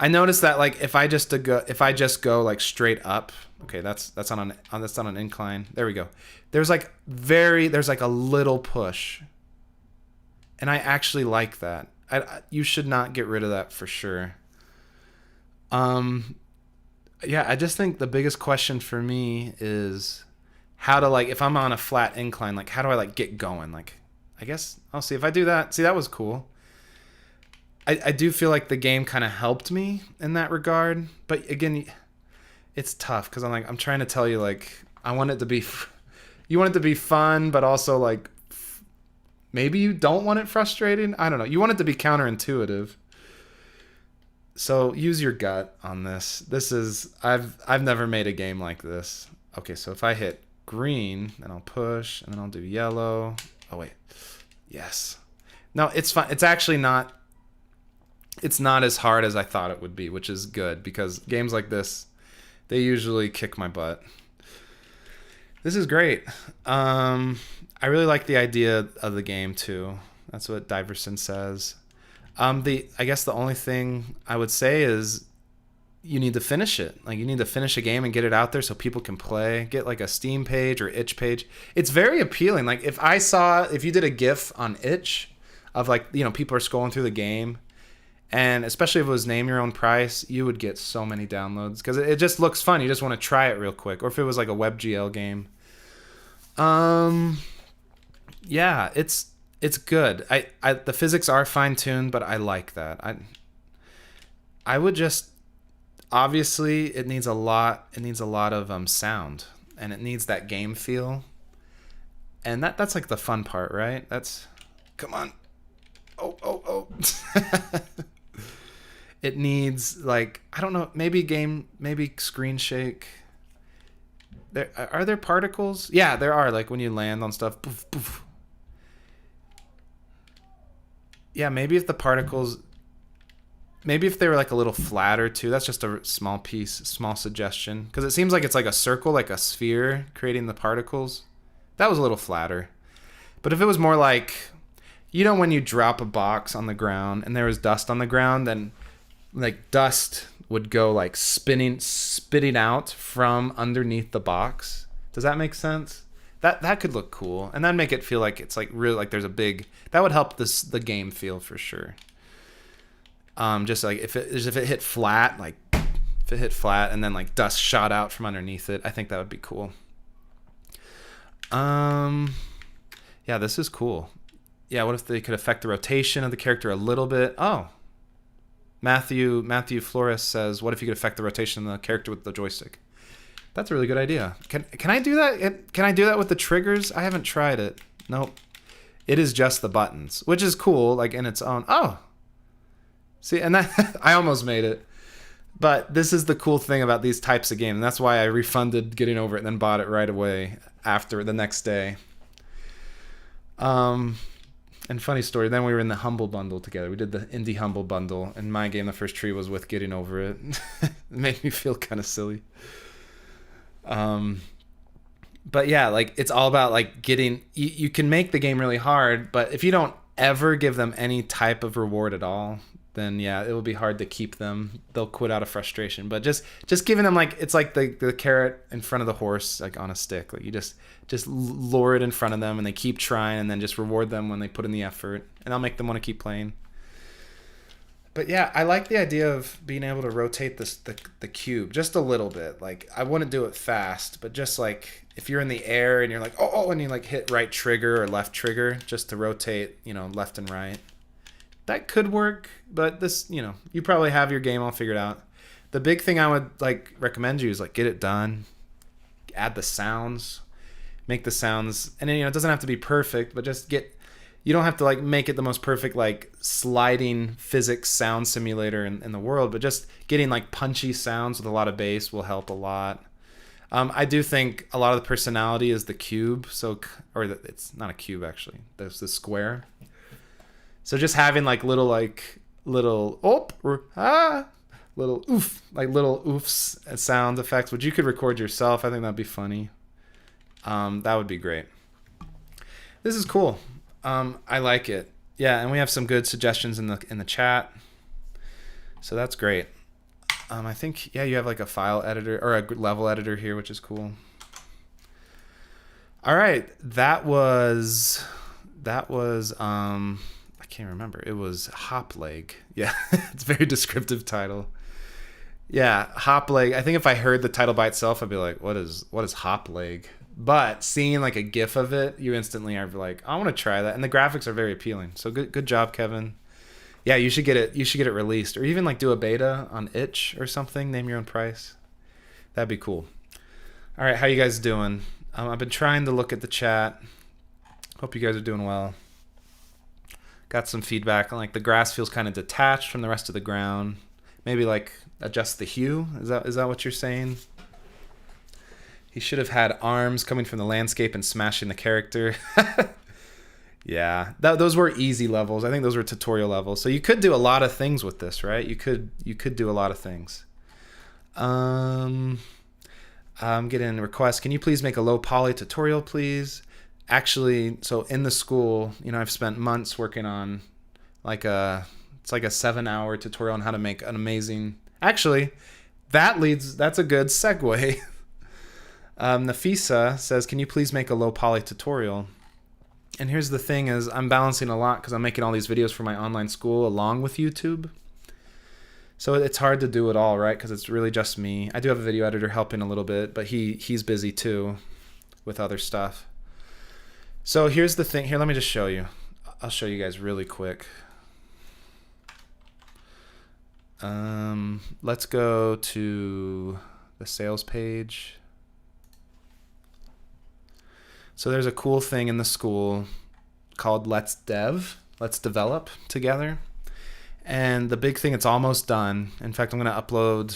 A: I noticed that like if I just go like straight up, okay, that's on an incline. There we go. There's like a little push, and I actually like that. You should not get rid of that for sure. Yeah, I just think the biggest question for me is how to, like, if I'm on a flat incline, like how do I like get going? Like, I guess I'll see if I do that. See, that was cool. I do feel like the game kind of helped me in that regard, but again, it's tough because I'm trying to tell you, like, I want it to be, you want it to be fun, but also like maybe you don't want it frustrating. I don't know. You want it to be counterintuitive. So use your gut on this. This is I've never made a game like this. Okay, so if I hit green, then I'll push, and then I'll do yellow. Oh wait, yes. No, it's fine. It's actually not. It's not as hard as I thought it would be, which is good because games like this, they usually kick my butt. This is great. I really like the idea of the game too. That's what Diverson says. I guess the only thing I would say is you need to finish it. Like, you need to finish a game and get it out there so people can play. Get like a Steam page or itch page. It's very appealing. Like, if you did a GIF on itch of, like, you know, people are scrolling through the game, and especially if it was name your own price, you would get so many downloads because it just looks fun. You just want to try it real quick. Or if it was like a WebGL game. Yeah, it's good. The physics are fine-tuned, but I like that. I would just, obviously it needs a lot of sound, and it needs that game feel. And that's like the fun part, right? Come on. Oh. It needs, like, I don't know, maybe screen shake. Are there particles? Yeah, there are, like when you land on stuff. Poof, poof. Yeah, maybe if they were like a little flatter too. That's just a small suggestion. Because it seems like it's like a circle, like a sphere, creating the particles. That was a little flatter. But if it was more like, you know, when you drop a box on the ground and there was dust on the ground, then like dust would go like spitting out from underneath the box. Does that make sense? That could look cool, and that'd make it feel like it's like really like there's a big. That would help the game feel for sure. Just like if it hit flat, and then like dust shot out from underneath it, I think that would be cool. Yeah, this is cool. Yeah, what if they could affect the rotation of the character a little bit? Oh, Matthew Flores says, what if you could affect the rotation of the character with the joystick? That's a really good idea. Can I do that? Can I do that with the triggers? I haven't tried it. Nope. It is just the buttons, which is cool, like in its own. Oh. See, and that I almost made it. But this is the cool thing about these types of games. And that's why I refunded Getting Over It and then bought it right away after the next day. And funny story, then we were in the Humble Bundle together. We did the Indie Humble Bundle, and my game, The First Tree, was with Getting Over It. It made me feel kind of silly. But yeah, like, it's all about like getting, you can make the game really hard, but if you don't ever give them any type of reward at all, then yeah, it will be hard to keep them. They'll quit out of frustration. But just giving them, like, it's like the carrot in front of the horse, like on a stick. Like, you just lure it in front of them, and they keep trying, and then just reward them when they put in the effort, and I'll make them want to keep playing. But yeah, I like the idea of being able to rotate the cube just a little bit. Like, I wouldn't do it fast, but just like if you're in the air and you're like, oh, and you like hit right trigger or left trigger just to rotate, you know, left and right. That could work, but this, you know, you probably have your game all figured out. The big thing I would like recommend you is like get it done, add the sounds, make the sounds, and then, you know, it doesn't have to be perfect, but just you don't have to like make it the most perfect like sliding physics sound simulator in the world, but just getting like punchy sounds with a lot of bass will help a lot. I do think a lot of the personality is the cube, it's not a cube actually. There's the square. So just having like little little oof, like little oofs sound effects, which you could record yourself. I think that'd be funny. That would be great. This is cool. I like it. Yeah, and we have some good suggestions in the chat. So that's great. I think, yeah, you have like a file editor or a level editor here, which is cool. All right, that was I can't remember. It was Hopleg. Yeah, it's a very descriptive title. Yeah, Hopleg. I think if I heard the title by itself, I'd be like, what is Hopleg? But seeing like a GIF of it, you instantly are like, I want to try that. And the graphics are very appealing. So good job, Kevin. Yeah, you should get it released, or even like do a beta on itch or something. Name your own price. That'd be cool. All right, how you guys doing? I've been trying to look at the chat. Hope you guys are doing well. Got some feedback on like the grass feels kind of detached from the rest of the ground. Maybe like adjust the hue. Is that what you're saying? He should have had arms coming from the landscape and smashing the character. Yeah, those were easy levels. I think those were tutorial levels. So you could do a lot of things with this, right? You could do a lot of things. I'm getting a request. Can you please make a low poly tutorial, please? Actually, so in the school, I've spent months working on it's like a 7-hour tutorial on how to make an amazing. Actually, that's a good segue. Nafisa says, can you please make a low poly tutorial? And here's the thing is I'm balancing a lot because I'm making all these videos for my online school along with YouTube. So it's hard to do it all, right? Because it's really just me. I do have a video editor helping a little bit, but he's busy too with other stuff. So here's the thing. Here, let me just show you. I'll show you guys really quick. Let's go to the sales page. So there's a cool thing in the school called Let's Develop together. And the big thing, it's almost done. In fact, I'm going to upload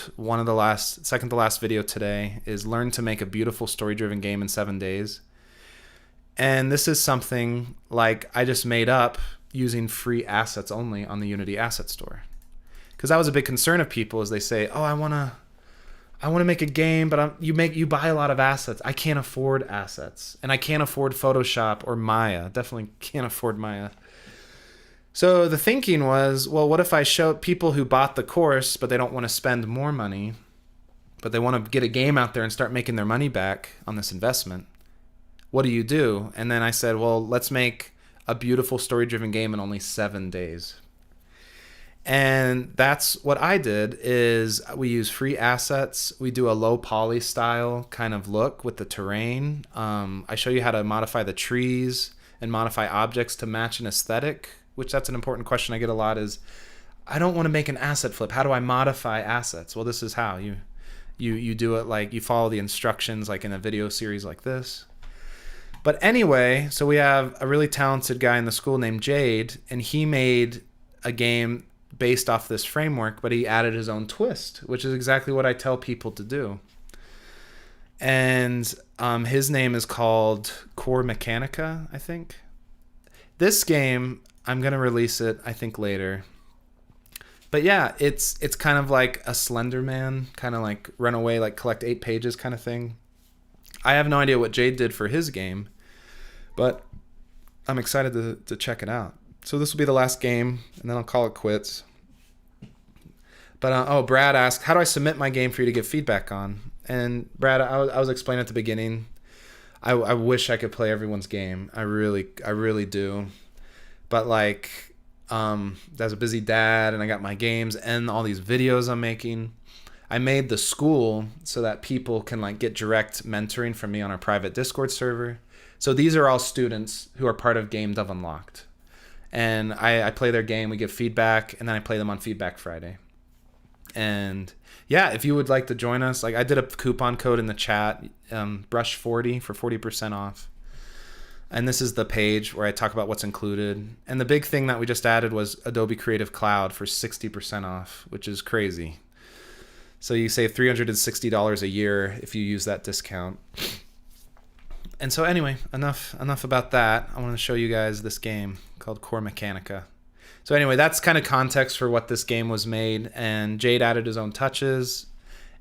A: second to last video today, is learn to make a beautiful story-driven game in 7 days. And this is something like I just made up using free assets only on the Unity Asset Store. Because that was a big concern of people, is they say, oh, I want to make a game, but you buy a lot of assets. I can't afford assets, and I can't afford Photoshop or Maya. Definitely can't afford Maya. So the thinking was, well, what if I show people who bought the course, but they don't want to spend more money, but they want to get a game out there and start making their money back on this investment? What do you do? And then I said, well, let's make a beautiful story-driven game in only 7 days. And that's what I did, is we use free assets. We do a low poly style kind of look with the terrain. I show you how to modify the trees and modify objects to match an aesthetic, which that's an important question I get a lot, is I don't want to make an asset flip. How do I modify assets? Well, this is how. You do it, like you follow the instructions like in a video series like this. But anyway, so we have a really talented guy in the school named Jade, and he made a game based off this framework, but he added his own twist, which is exactly what I tell people to do. And his name is called Core Mechanica, I think. This game, I'm going to release it, I think, later. But yeah, it's kind of like a Slender Man, kind of like run away, like collect 8 pages kind of thing. I have no idea what Jade did for his game, but I'm excited to check it out. So this will be the last game, and then I'll call it quits. But Brad asked, how do I submit my game for you to give feedback on? And Brad, I was explaining at the beginning, I wish I could play everyone's game. I really do. But like, as a busy dad, and I got my games and all these videos I'm making, I made the school so that people can like get direct mentoring from me on our private Discord server. So these are all students who are part of Game Dev Unlocked. And I play their game, we give feedback, and then I play them on Feedback Friday. And yeah, if you would like to join us, like I did a coupon code in the chat, brush40 for 40% off. And this is the page where I talk about what's included. And the big thing that we just added was Adobe Creative Cloud for 60% off, which is crazy. So you save $360 a year if you use that discount. And so anyway, enough about that. I want to show you guys this game called Core Mechanica. So anyway, that's kind of context for what this game was made, and Jade added his own touches,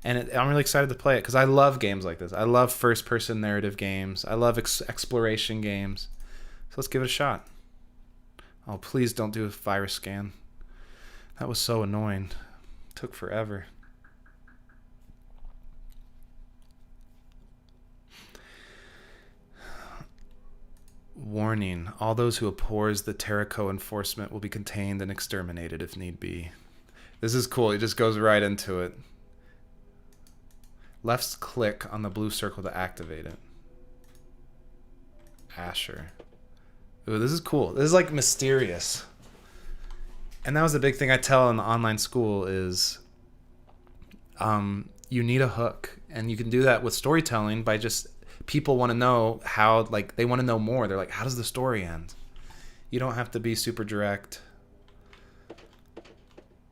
A: and I'm really excited to play it because I love games like this. I love first-person narrative games. I love exploration games. So let's give it a shot. Oh, please don't do a virus scan. That was so annoying. It took forever. Warning, all those who oppose the Terraco enforcement will be contained and exterminated if need be. This is cool. It just goes right into it. Left click on the blue circle to activate it. Asher. Ooh, this is cool. This is like mysterious. And that was the big thing I tell in the online school is you need a hook. And you can do that with storytelling by just... People want to know how, like, they want to know more. They're like, how does the story end? You don't have to be super direct.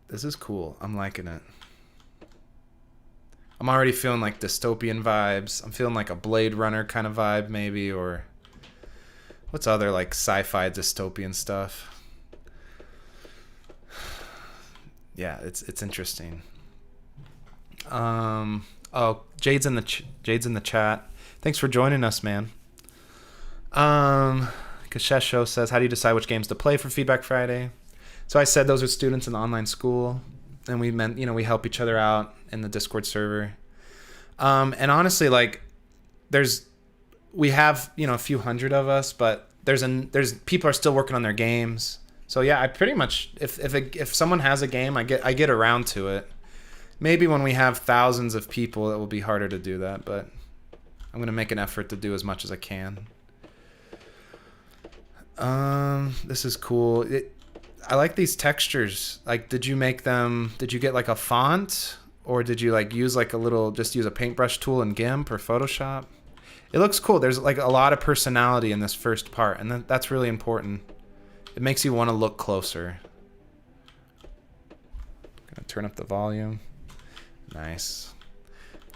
A: This is cool. I'm liking it. I'm already feeling like dystopian vibes. I'm feeling like a Blade Runner kind of vibe, maybe, or what's other like sci-fi dystopian stuff? Yeah, it's interesting. Oh, Jade's in the chat. Thanks for joining us, man. Kashesho says, how do you decide which games to play for Feedback Friday? So I said those are students in the online school, and we help each other out in the Discord server. And honestly, like, we have, a few hundred of us, but there's people are still working on their games. So yeah, I pretty much, if someone has a game, I get around to it. Maybe when we have thousands of people, it will be harder to do that, but I'm going to make an effort to do as much as I can. This is cool. I like these textures. Like, did you get like a font, or did you like use like just use a paintbrush tool in GIMP or Photoshop? It looks cool. There's like a lot of personality in this first part, and that's really important. It makes you want to look closer. Gonna turn up the volume. Nice.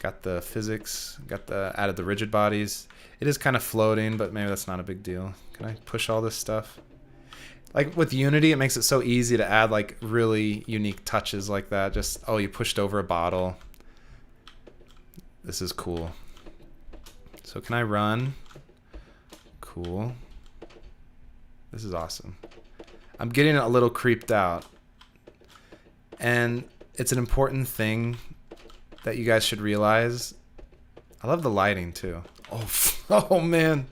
A: Got the physics, added the rigid bodies. It is kind of floating, but maybe that's not a big deal. Can I push all this stuff? Like with Unity, it makes it so easy to add like really unique touches like that. Just, oh, you pushed over a bottle. This is cool. So can I run? Cool. This is awesome. I'm getting a little creeped out. And it's an important thing that you guys should realize. I love the lighting too. Oh man.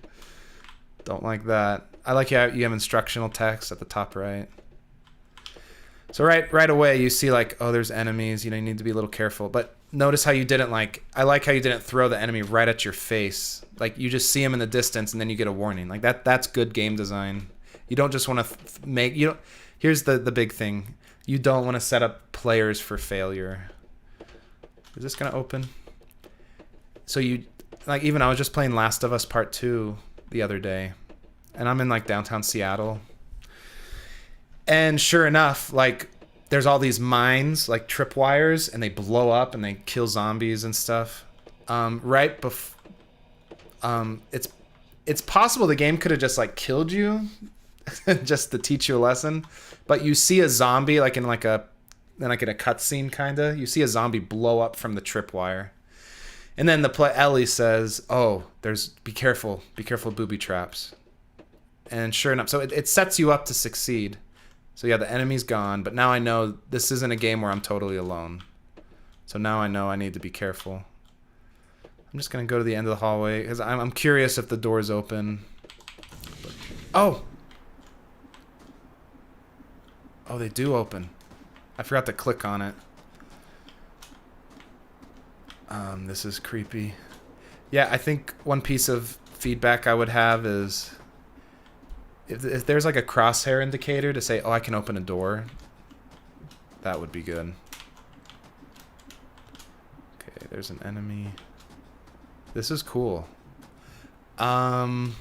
A: Don't like that. I like how you have instructional text at the top right. So right away you see like, oh, there's enemies, you need to be a little careful. But notice how you didn't I like how you didn't throw the enemy right at your face. Like you just see him in the distance and then you get a warning. Like that's good game design. You don't just want to here's the big thing. You don't want to set up players for failure. Is this going to open? So even I was just playing Last of Us Part 2 the other day, and I'm in like downtown Seattle. And sure enough, like there's all these mines, like tripwires, and they blow up and they kill zombies and stuff. It's possible the game could have just like killed you just to teach you a lesson, but you see a zombie like in a cutscene kinda. You see a zombie blow up from the tripwire, and then Ellie says, "Oh, be careful booby traps." And sure enough, so it sets you up to succeed. So yeah, the enemy's gone, but now I know this isn't a game where I'm totally alone. So now I know I need to be careful. I'm just gonna go to the end of the hallway because I'm curious if the door's open. Oh, they do open. I forgot to click on it. This is creepy. Yeah, I think one piece of feedback I would have is if there's like a crosshair indicator to say, oh, I can open a door, that would be good. Okay, there's an enemy. This is cool. And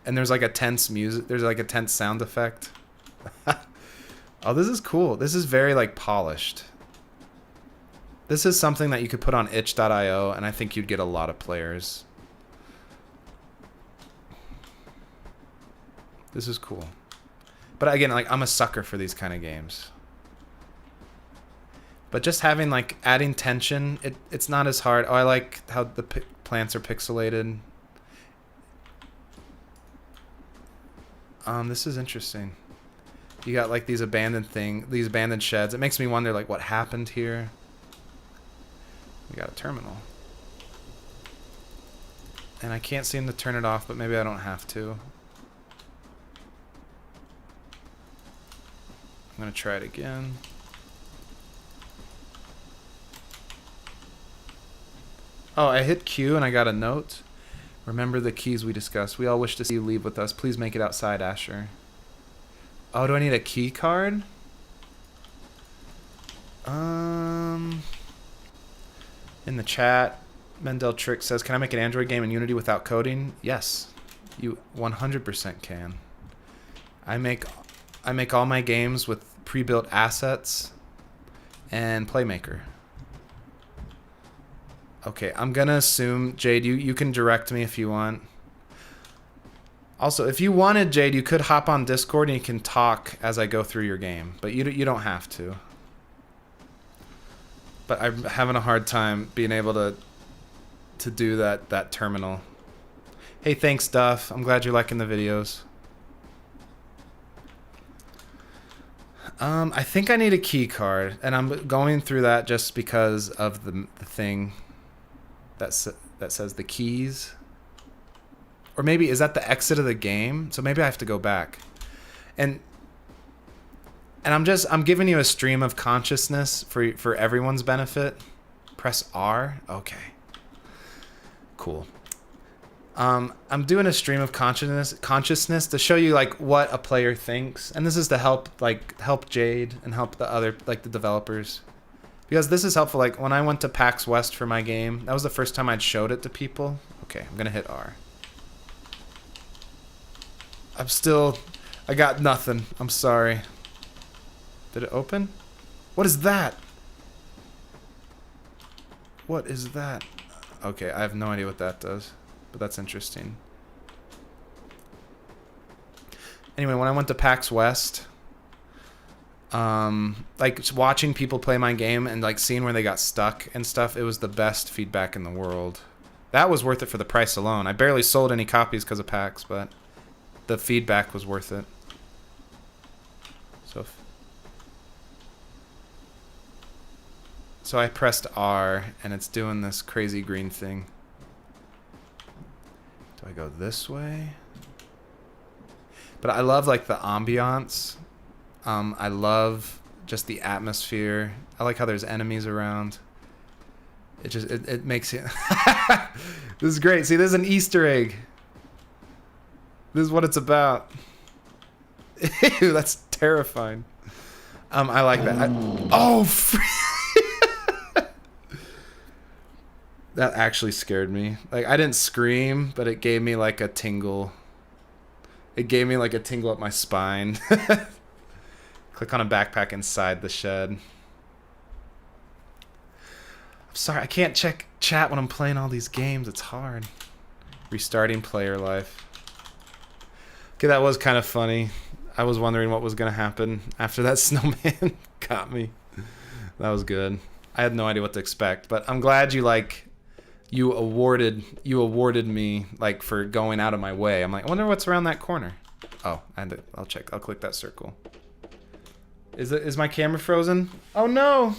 A: there's like a tense music. There's like a tense sound effect. Oh, this is cool. This is very like polished. This is something that you could put on itch.io, and I think you'd get a lot of players. This is cool. But again, like, I'm a sucker for these kind of games. But just having, like, adding tension, it's not as hard. Oh, I like how the plants are pixelated. This is interesting. You got, like, these abandoned sheds. It makes me wonder, like, what happened here. We got a terminal. And I can't seem to turn it off, but maybe I don't have to. I'm gonna try it again. Oh, I hit Q and I got a note. Remember the keys we discussed. We all wish to see you leave with us. Please make it outside, Asher. Oh, do I need a key card? In the chat, Mendel Trick says, can I make an Android game in Unity without coding? Yes, you 100% can. I make all my games with pre-built assets and Playmaker. Okay, I'm gonna assume, Jade, you can direct me if you want. Also, if you wanted, Jade, you could hop on Discord and you can talk as I go through your game, but you don't have to. But I'm having a hard time being able to do that terminal. Hey, thanks, Duff. I'm glad you're liking the videos. I think I need a key card, and I'm going through that just because of the thing that says the keys. Or maybe, is that the exit of the game? So maybe I have to go back. And I'm giving you a stream of consciousness for everyone's benefit. Press R. Okay. Cool. I'm doing a stream of consciousness to show you like what a player thinks, and this is to help Jade and help the other the developers, because this is helpful. Like when I went to PAX West for my game, that was the first time I'd showed it to people. Okay, I'm gonna hit R. I got nothing. I'm sorry. Did it open? What is that? What is that? Okay, I have no idea what that does, but that's interesting. Anyway, when I went to PAX West, like watching people play my game and like seeing where they got stuck and stuff, it was the best feedback in the world. That was worth it for the price alone. I barely sold any copies because of PAX, but the feedback was worth it. So I pressed R, and it's doing this crazy green thing. Do I go this way? But I love like the ambiance. I love just the atmosphere. I like how there's enemies around. It makes it. This is great. See, this is an Easter egg. This is what it's about. Ew, that's terrifying. I like that. That actually scared me. Like, I didn't scream, but it gave me like a tingle. It gave me like a tingle up my spine. Click on a backpack inside the shed. I'm sorry, I can't check chat when I'm playing all these games. It's hard. Restarting player life. Okay, that was kind of funny. I was wondering what was going to happen after that snowman got me. That was good. I had no idea what to expect, but I'm glad you awarded me like for going out of my way. I'm like, I wonder what's around that corner. Oh, I'll check. I'll click that circle. Is my camera frozen? Oh no.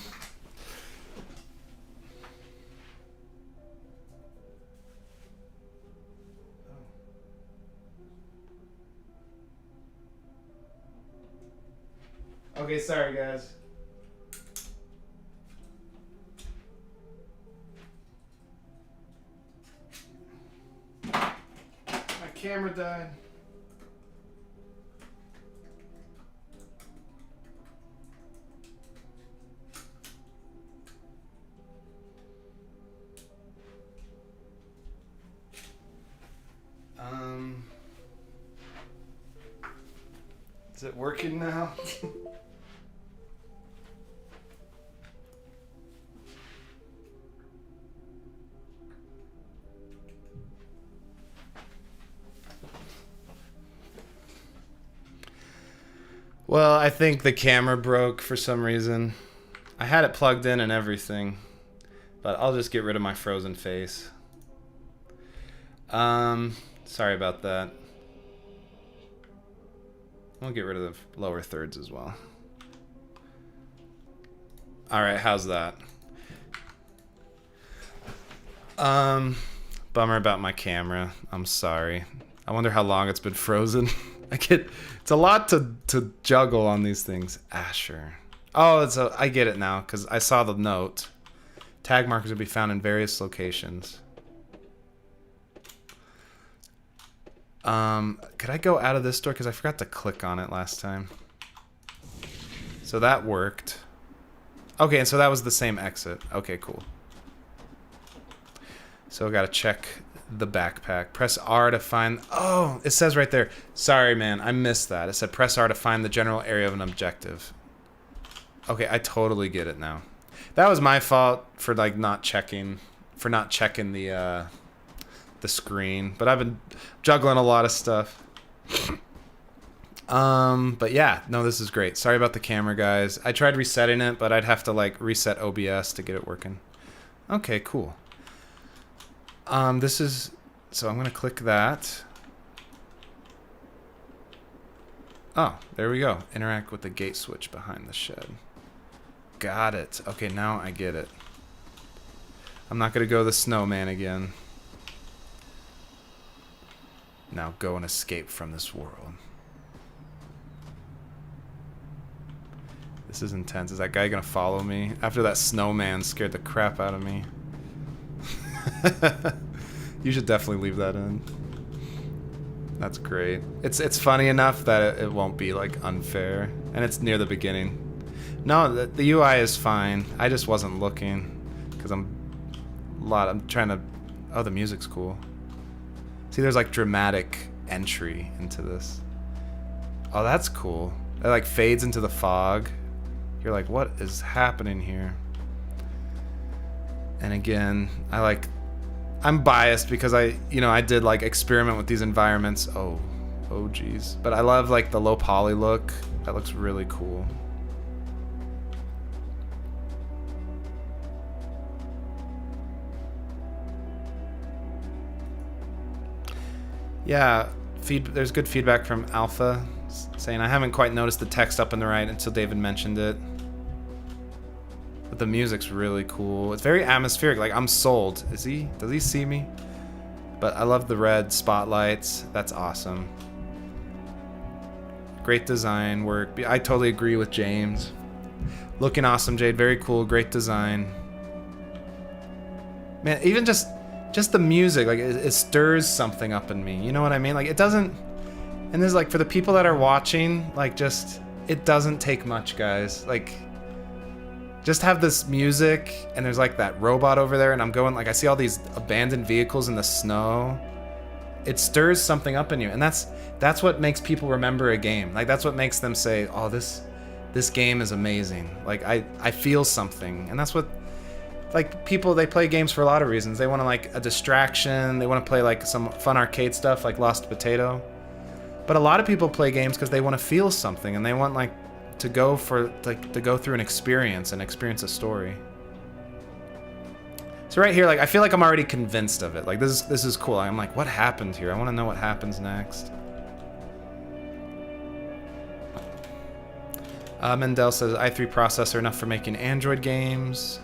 A: Okay, sorry guys. My camera died. Is it working now? Well, I think the camera broke for some reason. I had it plugged in and everything, but I'll just get rid of my frozen face. Sorry about that. I'll get rid of the lower thirds as well. All right, how's that? Bummer about my camera. I'm sorry. I wonder how long it's been frozen. It's a lot to juggle on these things. Asher. Oh, I get it now because I saw the note. Tag markers will be found in various locations. Could I go out of this door because I forgot to click on it last time? So that worked. Okay, and so that was the same exit. Okay, cool. So I gotta check the backpack. Press R to find... Oh, it says right there. Sorry, man, I missed that. It said press R to find the general area of an objective. Okay, I totally get it now. That was my fault for like not checking the screen. But I've been juggling a lot of stuff. But yeah, no, this is great. Sorry about the camera, guys. I tried resetting it, but I'd have to like reset OBS to get it working. Okay, cool. So I'm gonna click that. Oh, there we go. Interact with the gate switch behind the shed. Got it. Okay, now I get it. I'm not gonna go the snowman again. Now go and escape from this world. This is intense. Is that guy gonna follow me? After that snowman scared the crap out of me. You should definitely leave that in. That's great. It's funny enough that it won't be like unfair, and it's near the beginning. No, the UI is fine. I just wasn't looking because I'm trying to. Oh, the music's cool. See, there's like dramatic entry into this. Oh, that's cool. It like fades into the fog. You're like, what is happening here? And again, I'm biased because I did like experiment with these environments. Oh geez. But I love like the low poly look. That looks really cool. Yeah, there's good feedback from Alpha saying I haven't quite noticed the text up in the right until David mentioned it. But the music's really cool. It's very atmospheric. Like, I'm sold. Does he see me? But I love the red spotlights. That's awesome. Great design work. I totally agree with James. Looking awesome, Jade. Very cool. Great design. Man, even just the music, like it stirs something up in me. You know what I mean? Like, it doesn't. And there's like, for the people that are watching, like, it doesn't take much, guys. Like, just have this music, and there's like that robot over there, and I'm going like, I see all these abandoned vehicles in the snow. It stirs something up in you, and that's what makes people remember a game. Like, that's what makes them say, oh, this game is amazing. Like, I feel something, and that's what, like, people, they play games for a lot of reasons. They want to, like, a distraction. They want to play like some fun arcade stuff like Lost Potato. But a lot of people play games because they want to feel something, and they want like to go through an experience and experience a story. So right here, like, I feel like I'm already convinced of it. Like, this is cool. I'm like, what happened here? I want to know what happens next. Mendel says i3 processor enough for making Android games.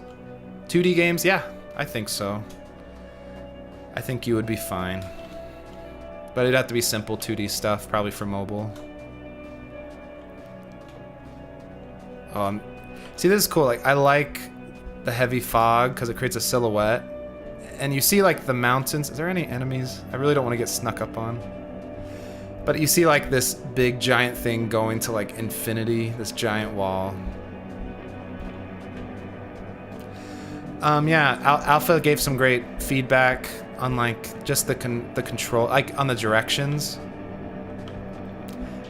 A: 2D games? Yeah, I think so. I think you would be fine. But it'd have to be simple 2D stuff, probably for mobile. See, this is cool. Like, I like the heavy fog because it creates a silhouette. And you see, like, the mountains. Is there any enemies? I really don't want to get snuck up on. But you see, like, this big giant thing going to, like, infinity. This giant wall. Yeah, Alpha gave some great feedback on, like, just the control, like, on the directions.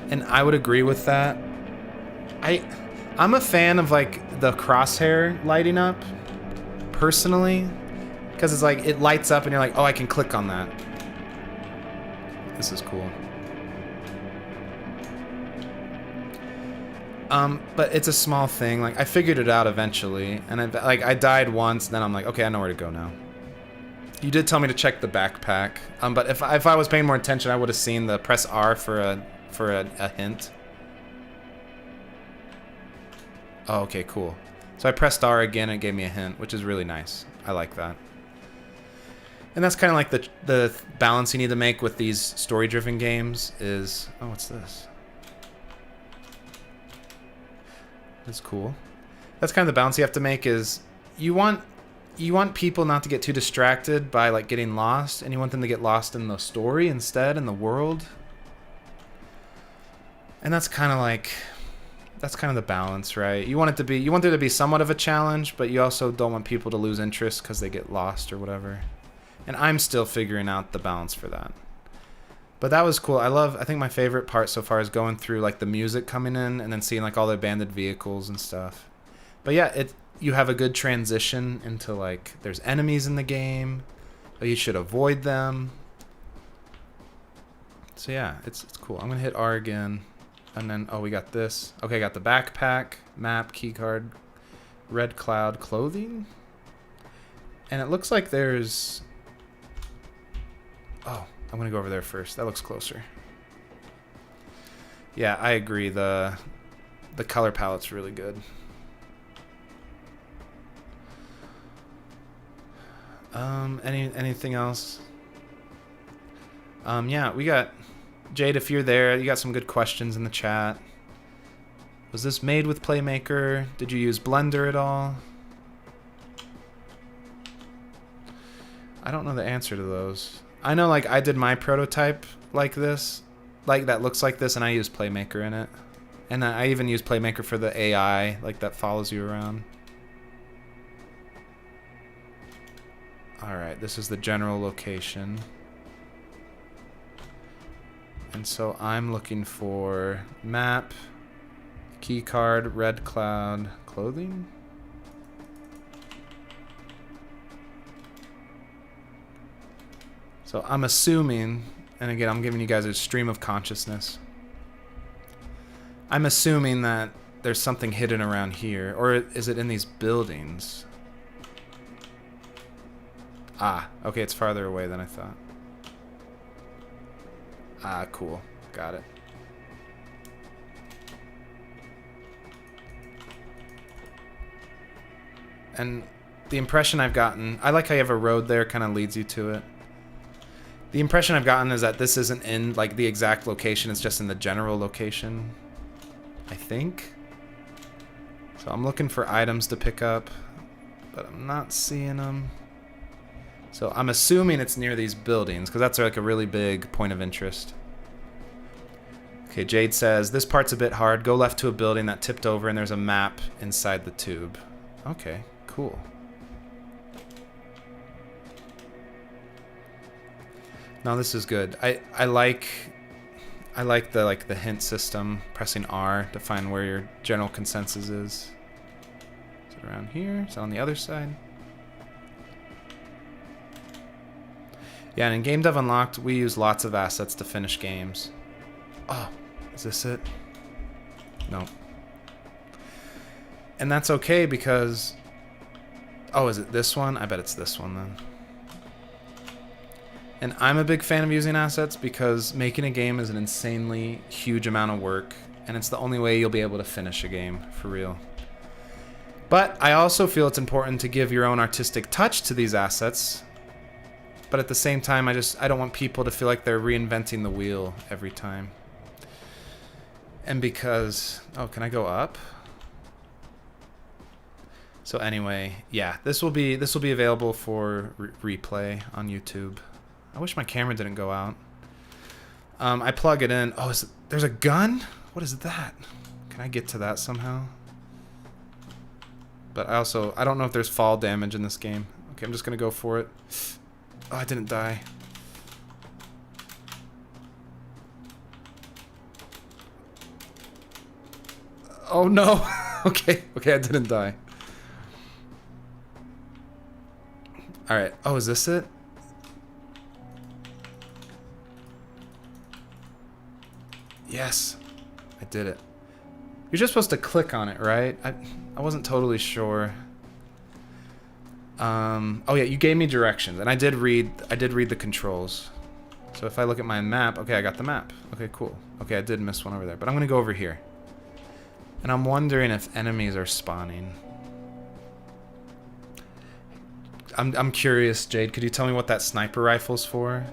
A: And I would agree with that. I'm a fan of, like, the crosshair lighting up, personally, because it's like, it lights up and you're like, oh, I can click on that. This is cool. But it's a small thing. Like, I figured it out eventually, and I died once, then I'm like, okay, I know where to go now. You did tell me to check the backpack, but if I was paying more attention, I would have seen the press R for a hint. Oh, okay, cool. So I pressed R again and it gave me a hint, which is really nice. I like that. And that's kind of like the balance you need to make with these story-driven games is... Oh, what's this? That's cool. That's kind of the balance you have to make is you want people not to get too distracted by like getting lost, and you want them to get lost in the story instead, in the world. And that's kind of like... That's kind of the balance, right? You want there to be somewhat of a challenge, but you also don't want people to lose interest because they get lost or whatever. And I'm still figuring out the balance for that. But that was cool. I think my favorite part so far is going through like the music coming in and then seeing like all the abandoned vehicles and stuff. But yeah, you have a good transition into like there's enemies in the game, but you should avoid them. So yeah, it's cool. I'm gonna hit R again. And then, oh, we got this. Okay, I got the backpack, map, keycard, red cloud, clothing. And it looks like there's... Oh, I'm going to go over there first. That looks closer. Yeah, I agree. The color palette's really good. Anything else? Yeah, we got... Jade, if you're there, you got some good questions in the chat. Was this made with Playmaker? Did you use Blender at all? I don't know the answer to those. I know, like, I did my prototype like this. Like, that looks like this, and I used Playmaker in it. And I even used Playmaker for the AI, like, that follows you around. Alright, this is the general location. And so I'm looking for map, keycard, red cloud, clothing. So I'm assuming, and again, I'm giving you guys a stream of consciousness. I'm assuming that there's something hidden around here, or is it in these buildings? Ah, okay, it's farther away than I thought. Ah, cool. Got it. And the impression I've gotten... I like how you have a road there, kind of leads you to it. The impression I've gotten is that this isn't in, like, the exact location. It's just in the general location. I think. So I'm looking for items to pick up, but I'm not seeing them. So I'm assuming it's near these buildings, because that's like a really big point of interest. Okay, Jade says, this part's a bit hard. Go left to a building that tipped over, and there's a map inside the tube. Okay, cool. No, this is good. I like the hint system, pressing R to find where your general consensus is. Is it around here? Is it on the other side? Yeah, and in Game Dev Unlocked, we use lots of assets to finish games. Oh, is this it? No. And that's okay because... Oh, is it this one? I bet it's this one then. And I'm a big fan of using assets because making a game is an insanely huge amount of work, and it's the only way you'll be able to finish a game, for real. But I also feel it's important to give your own artistic touch to these assets. But at the same time, I don't want people to feel like they're reinventing the wheel every time. And because... Oh, can I go up? So anyway, yeah, this will be available for replay on YouTube. I wish my camera didn't go out. I plug it in. Oh, there's a gun? What is that? Can I get to that somehow? But I don't know if there's fall damage in this game. Okay, I'm just gonna go for it. Oh, I didn't die. Oh no! Okay, I didn't die. Alright, oh, is this it? Yes, I did it. You're just supposed to click on it, right? I wasn't totally sure. Oh yeah, you gave me directions, and I did read the controls. So if I look at my map, okay, I got the map. Okay, cool. Okay, I did miss one over there, but I'm gonna go over here. And I'm wondering if enemies are spawning. I'm curious, Jade. Could you tell me what that sniper rifle's for?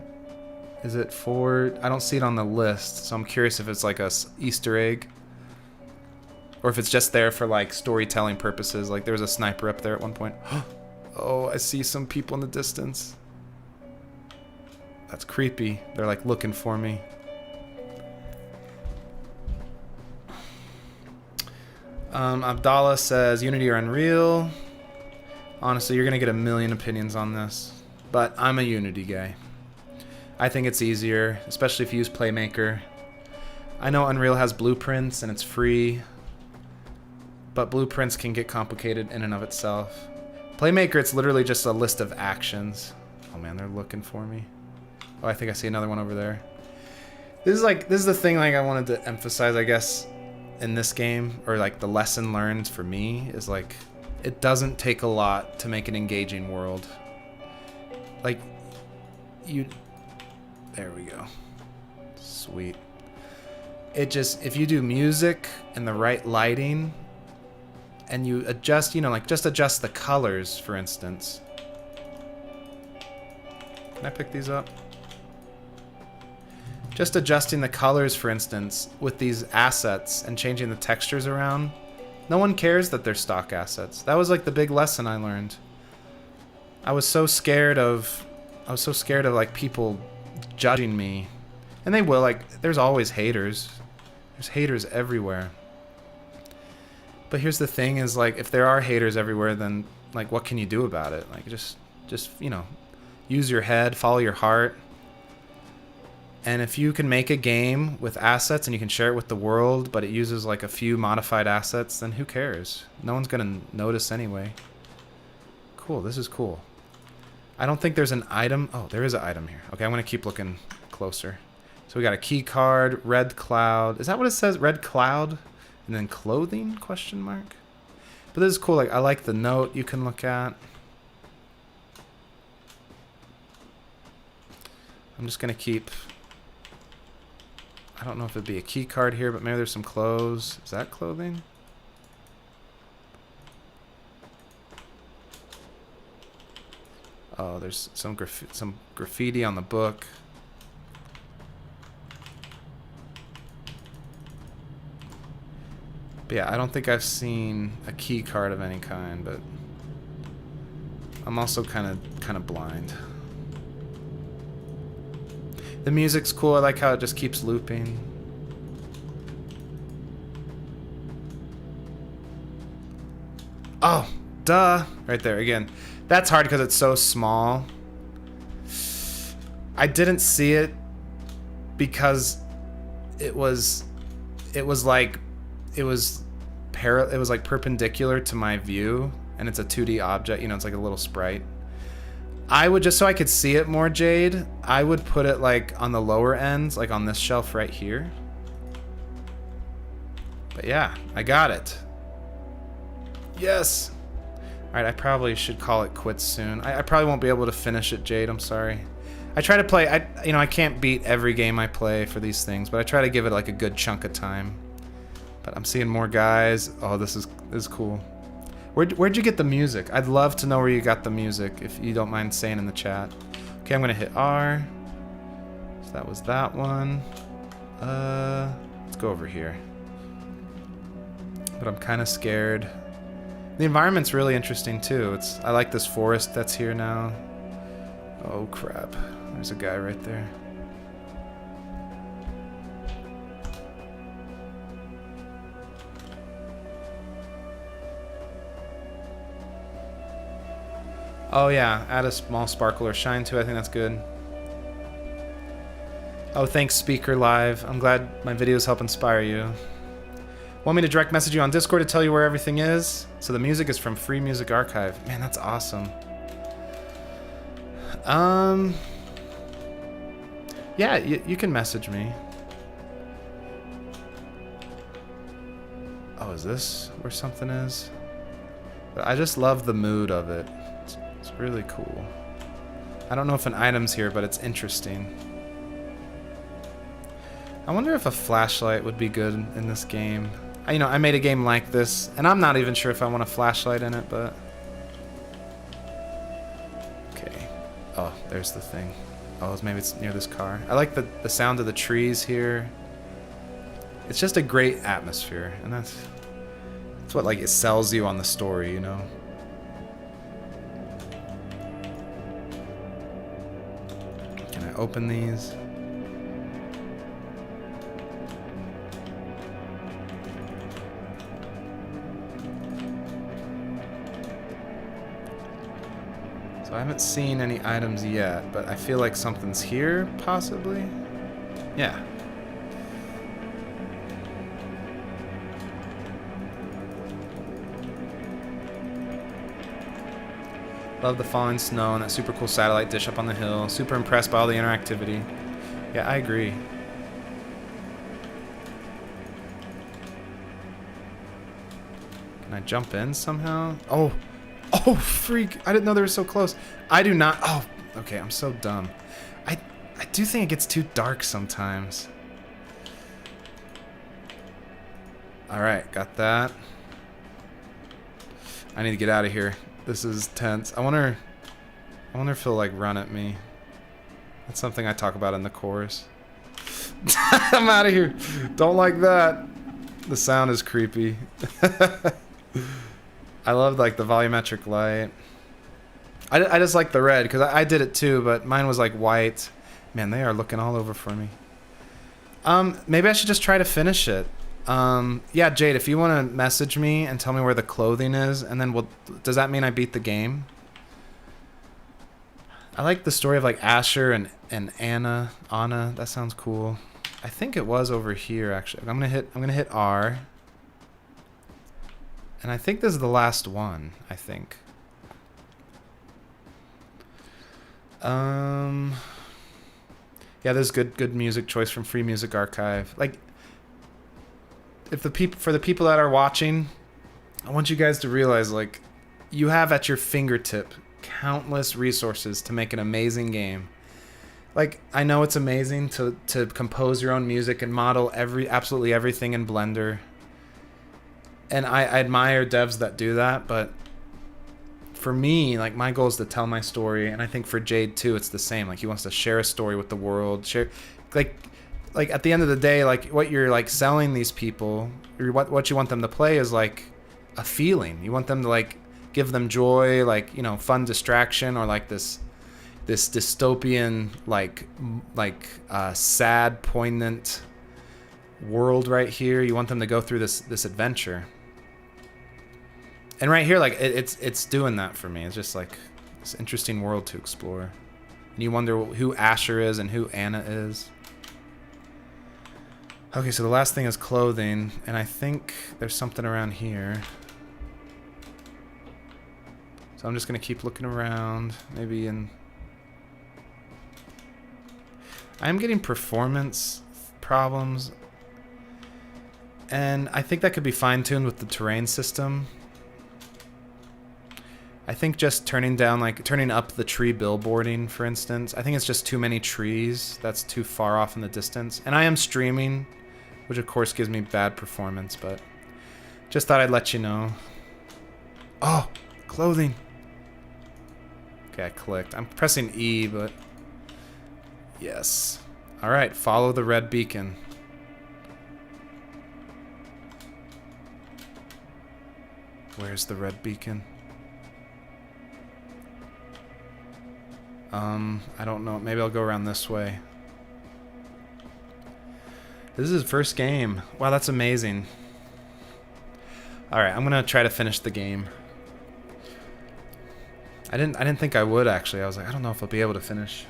A: Is it for... I don't see it on the list, so I'm curious if it's like a Easter egg. Or if it's just there for like storytelling purposes. Like there was a sniper up there at one point. Oh, I see some people in the distance. That's creepy. They're like looking for me. Abdallah says Unity or Unreal. Honestly, you're gonna get a million opinions on this, but I'm a Unity guy. I think it's easier, especially if you use Playmaker. I know Unreal has blueprints and it's free, but blueprints can get complicated in and of itself. Playmaker, it's literally just a list of actions. Oh man, they're looking for me. Oh, I think I see another one over there. This is the thing like I wanted to emphasize, I guess, in this game, or like the lesson learned for me is like, it doesn't take a lot to make an engaging world. Like, there we go. Sweet. It just, if you do music and the right lighting, and you adjust, like just adjust the colors, for instance. Can I pick these up? Just adjusting the colors, for instance, with these assets and changing the textures around. No one cares that they're stock assets. That was like the big lesson I learned. I was so scared of like people judging me. And they will, like, there's always haters. There's haters everywhere. But here's the thing is like, if there are haters everywhere, then like, what can you do about it? Like, just, use your head, follow your heart. And if you can make a game with assets and you can share it with the world, but it uses like a few modified assets, then who cares? No one's gonna notice anyway. Cool, this is cool. I don't think there's an item. Oh, there is an item here. Okay, I'm gonna keep looking closer. So we got a key card, red cloud. Is that what it says? Red cloud? And then clothing, question mark? But this is cool, like I like the note you can look at. I'm just gonna keep... I don't know if it'd be a key card here, but maybe there's some clothes. Is that clothing? Oh, there's some graffiti on the book. But yeah, I don't think I've seen a key card of any kind, but I'm also kind of blind. The music's cool. I like how it just keeps looping. Oh, duh. Right there again. That's hard because it's so small. I didn't see it because it was like perpendicular to my view, and it's a 2D object, it's like a little sprite. I would, just so I could see it more, Jade, I would put it like on the lower ends, like on this shelf right here. But yeah, I got it. Yes. Alright, I probably should call it quits soon. I probably won't be able to finish it, Jade, I'm sorry. I try to play, I can't beat every game I play for these things, but I try to give it like a good chunk of time. But I'm seeing more guys. Oh, this is cool. Where'd you get the music? I'd love to know where you got the music, if you don't mind saying in the chat. Okay, I'm gonna hit R. So that was that one. Let's go over here. But I'm kind of scared. The environment's really interesting too. I like this forest that's here now. Oh crap. There's a guy right there. Oh yeah, add a small sparkle or shine to it. I think that's good. Oh, thanks Speaker Live. I'm glad my videos help inspire you. Want me to direct message you on Discord to tell you where everything is? So the music is from Free Music Archive. Man, that's awesome. Yeah, you can message me. Oh, is this where something is? But I just love the mood of it. It's really cool. I don't know if an item's here, but it's interesting. I wonder if a flashlight would be good in this game. You know, I made a game like this, and I'm not even sure if I want a flashlight in it, but... Okay. Oh, there's the thing. Oh, maybe it's near this car. I like the sound of the trees here. It's just a great atmosphere, and that's what, like, it sells you on the story, you know? Can I open these? So I haven't seen any items yet, but I feel like something's here, possibly? Yeah. Love the falling snow and that super cool satellite dish up on the hill. Super impressed by all the interactivity. Yeah, I agree. Can I jump in somehow? Oh! Oh, freak! I didn't know they were so close. I do not... Oh, okay, I'm so dumb. I do think it gets too dark sometimes. Alright, got that. I need to get out of here. This is tense. I wonder if he'll, like, run at me. That's something I talk about in the chorus. I'm out of here. Don't like that. The sound is creepy. I love, like, the volumetric light. I just like the red, because I did it too, but mine was, like, white. Man, they are looking all over for me. Maybe I should just try to finish it. Yeah, Jade, if you want to message me and tell me where the clothing is, and then does that mean I beat the game? I like the story of, like, Asher and Anna. That sounds cool. I think it was over here, actually. I'm gonna hit R. And I think this is the last one, I think. Yeah, there's good music choice from Free Music Archive. Like, if for the people that are watching, I want you guys to realize, like, you have at your fingertip countless resources to make an amazing game. Like, I know it's amazing to compose your own music and model absolutely everything in Blender. And I admire devs that do that, but for me, like, my goal is to tell my story, and I think for Jade too, it's the same. Like, he wants to share a story with the world, like at the end of the day, like, what you're, like, selling these people, or what you want them to play is, like, a feeling. You want them to, like, give them joy, like, you know, fun distraction, or, like, this dystopian, like sad, poignant world right here. You want them to go through this adventure. And right here, like, it's doing that for me. It's just, like, this interesting world to explore. And you wonder who Asher is and who Anna is. Okay, so the last thing is clothing, and I think there's something around here. So I'm just gonna keep looking around, maybe in... I'm getting performance problems, and I think that could be fine-tuned with the terrain system. I think just turning up the tree billboarding, for instance, I think it's just too many trees. That's too far off in the distance. And I am streaming, which of course gives me bad performance, but just thought I'd let you know. Oh, clothing. Okay, I clicked. I'm pressing E, but yes. All right, follow the red beacon. Where's the red beacon? I don't know. Maybe I'll go around this way. This is his first game. Wow, that's amazing. Alright, I'm gonna try to finish the game. I didn't think I would, actually. I was like, I don't know if I'll be able to finish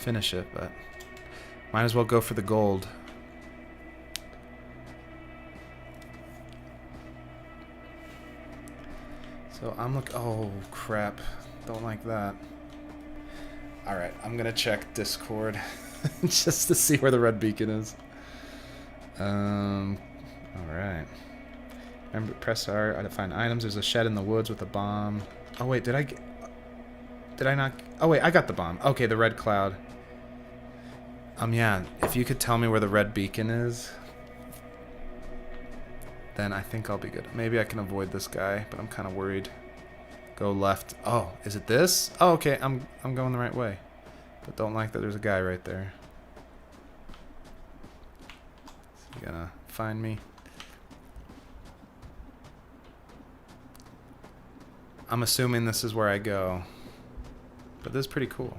A: it, but might as well go for the gold. So I'm oh crap. Don't like that. Alright, I'm gonna check Discord just to see where the red beacon is. Alright. Remember, press R to find items. There's a shed in the woods with a bomb. Oh, wait, did I not... Oh, wait, I got the bomb. Okay, the red cloud. Yeah, if you could tell me where the red beacon is, then I think I'll be good. Maybe I can avoid this guy, but I'm kind of worried. Go left. Oh, is it this? Oh, okay, I'm going the right way. But don't like that there's a guy right there. Is he gonna find me? I'm assuming this is where I go. But this is pretty cool.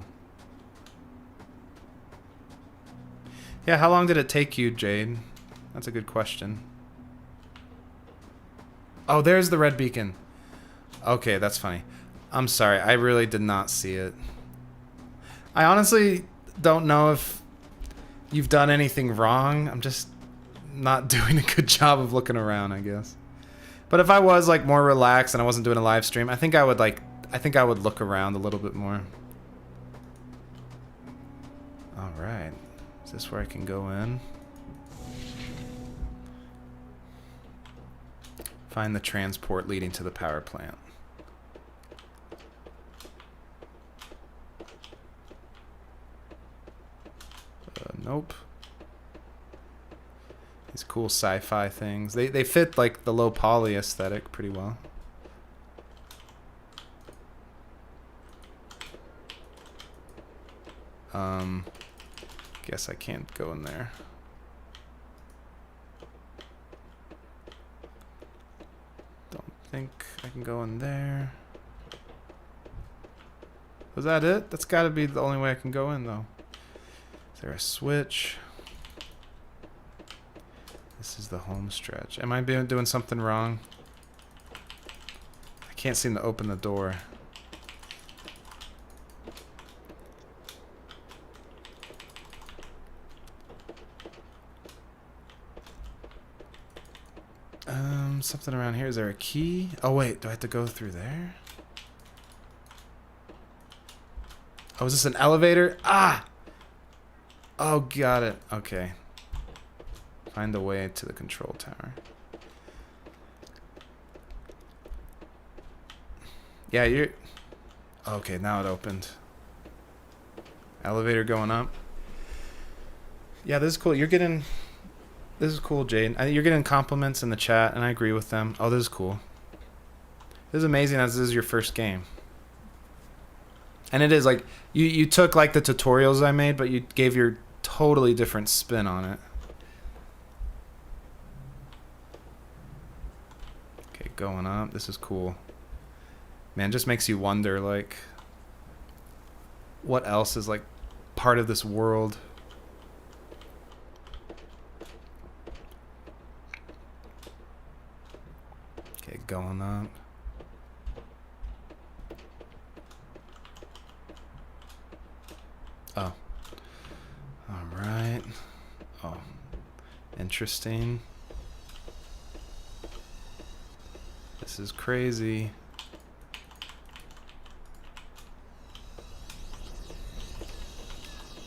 A: Yeah, how long did it take you, Jade? That's a good question. Oh, there's the red beacon. Okay, that's funny. I'm sorry, I really did not see it. I honestly don't know if you've done anything wrong. I'm just not doing a good job of looking around, I guess. But if I was like more relaxed and I wasn't doing a live stream, I think I would look around a little bit more. All right. Is this where I can go in? Find the transport leading to the power plant. Nope. These cool sci-fi things. They fit like the low poly aesthetic pretty well. Guess I can't go in there. Don't think I can go in there. Was that it? That's got to be the only way I can go in, though. Is there a switch? This is the home stretch. Am I doing something wrong? I can't seem to open the door. Something around here. Is there a key? Oh, wait. Do I have to go through there? Oh, is this an elevator? Ah! Oh, got it. Okay. Find the way to the control tower. Yeah, you're... Okay, now it opened. Elevator going up. Yeah, this is cool. You're getting... This is cool, Jade. You're getting compliments in the chat, and I agree with them. Oh, this is cool. This is amazing as this is your first game. And it is, like, you took, like, the tutorials I made, but you gave your totally different spin on it. Okay, going up. This is cool. Man, it just makes you wonder, like, what else is, like, part of this world? Okay, going up. Oh. Alright. Oh. Interesting. This is crazy.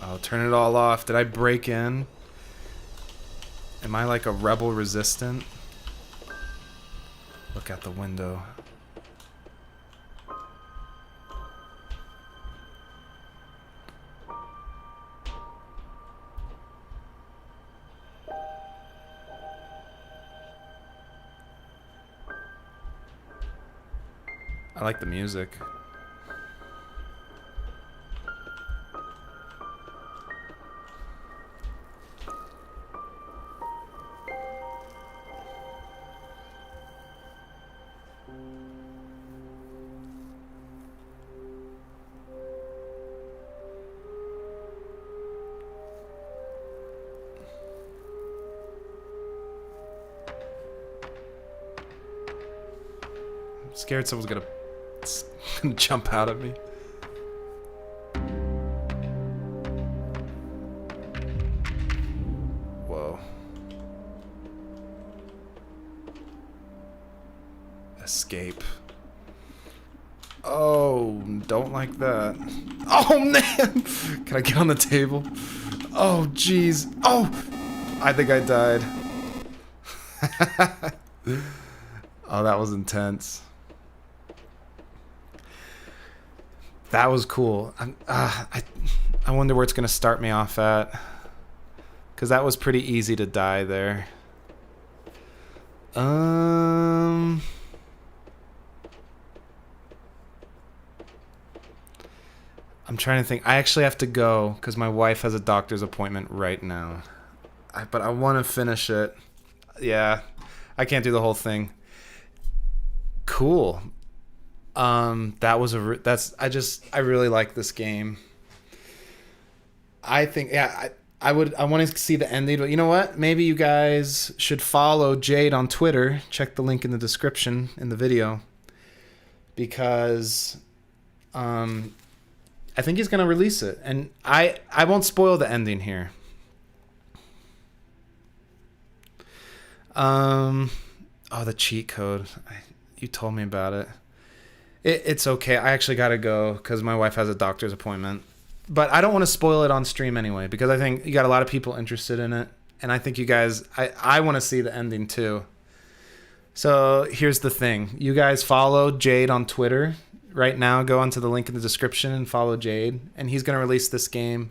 A: Oh, turn it all off. Did I break in? Am I like a rebel resistant? Look out the window. I like the music. I'm scared someone's gonna jump out at me. Whoa. Escape. Oh, don't like that. Oh, man! Can I get on the table? Oh, jeez. Oh! I think I died. Oh, that was intense. That was cool. I wonder where it's going to start me off at. Because that was pretty easy to die there. I'm trying to think. I actually have to go because my wife has a doctor's appointment right now. But I want to finish it. Yeah, I can't do the whole thing. Cool. That was I really like this game. I think, yeah, I want to see the ending, but you know what? Maybe you guys should follow Jade on Twitter. Check the link in the description in the video, because I think he's gonna release it, and I won't spoil the ending here. Oh, the cheat code. You told me about it. It's okay. I actually gotta go because my wife has a doctor's appointment. But I don't want to spoil it on stream anyway, because I think you got a lot of people interested in it, and I think you guys, I want to see the ending too. So here's the thing. You guys follow Jade on Twitter right now. Go onto the link in the description and follow Jade, and he's going to release this game.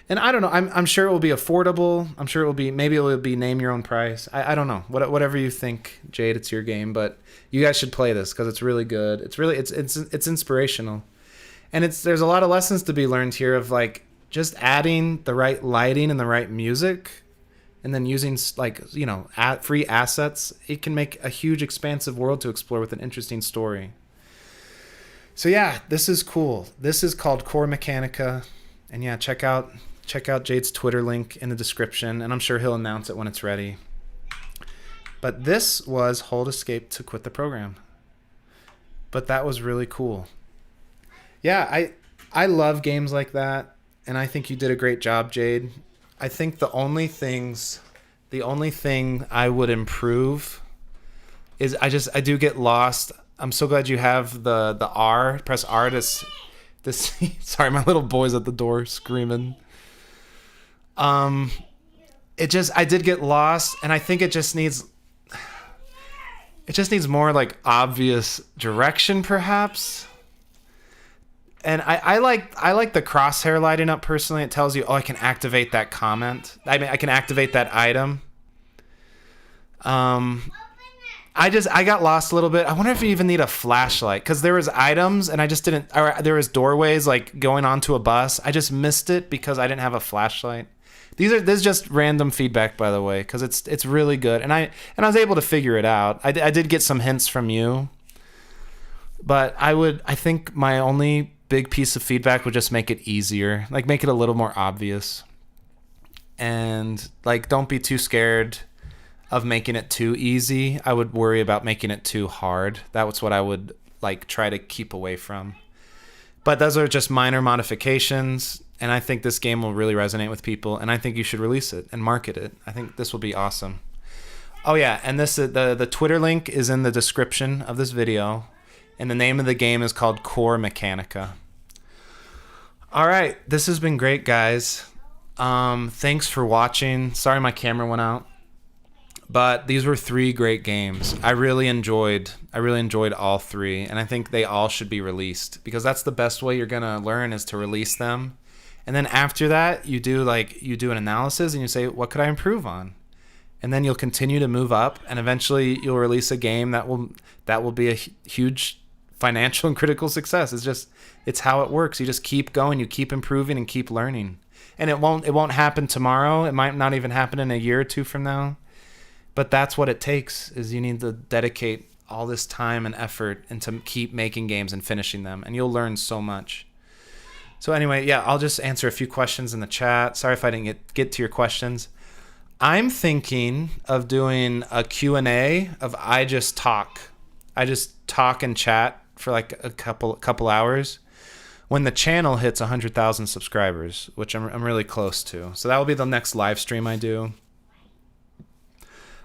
A: And I don't know. I'm sure it will be affordable. I'm sure it will be, maybe it will be name your own price. I don't know. Whatever you think, Jade, it's your game, but you guys should play this because it's really good. It's inspirational. And there's a lot of lessons to be learned here of like just adding the right lighting and the right music, and then using free assets. It can make a huge expansive world to explore with an interesting story. So yeah, this is cool. This is called Core Mechanica, and yeah, check out Jade's Twitter link in the description, and I'm sure he'll announce it when it's ready. But this was Hold Escape to quit the program. But that was really cool. Yeah, I love games like that, and I think you did a great job, Jade. I think the only thing I would improve is I do get lost. I'm so glad you have the R. Press R to sorry, my little boy's at the door screaming. I did get lost, and I think it just needs more like obvious direction, perhaps. And I like the crosshair lighting up personally. It tells you, oh, I can activate that comment. I mean, I can activate that item. I got lost a little bit. I wonder if you even need a flashlight, because there was items and I just didn't. Or there was doorways like going onto a bus. I just missed it because I didn't have a flashlight. This is just random feedback, by the way, because it's really good, and I was able to figure it out. I did get some hints from you, but I think my only big piece of feedback would just make it easier, like make it a little more obvious, and like don't be too scared of making it too easy. I would worry about making it too hard. That was what I would like try to keep away from. But those are just minor modifications, and I think this game will really resonate with people, and I think you should release it and market it. I think this will be awesome. Oh yeah, and the Twitter link is in the description of this video, and the name of the game is called Core Mechanica. All right, this has been great, guys. Thanks for watching. Sorry my camera went out, but these were 3 great games. I really enjoyed all 3, and I think they all should be released, because that's the best way you're gonna learn, is to release them. And then after that, you do an analysis and you say, what could I improve on? And then you'll continue to move up, and eventually you'll release a game that will be a huge financial and critical success. It's how it works. You just keep going, you keep improving and keep learning. And it won't happen tomorrow. It might not even happen in a year or 2 from now. But that's what it takes, is you need to dedicate all this time and effort and to keep making games and finishing them, and you'll learn so much. So anyway, yeah, I'll just answer a few questions in the chat. Sorry if I didn't get to your questions. I'm thinking of doing a Q&A of I just talk and chat for like a couple hours when the channel hits 100,000 subscribers, which I'm really close to. So that will be the next live stream I do.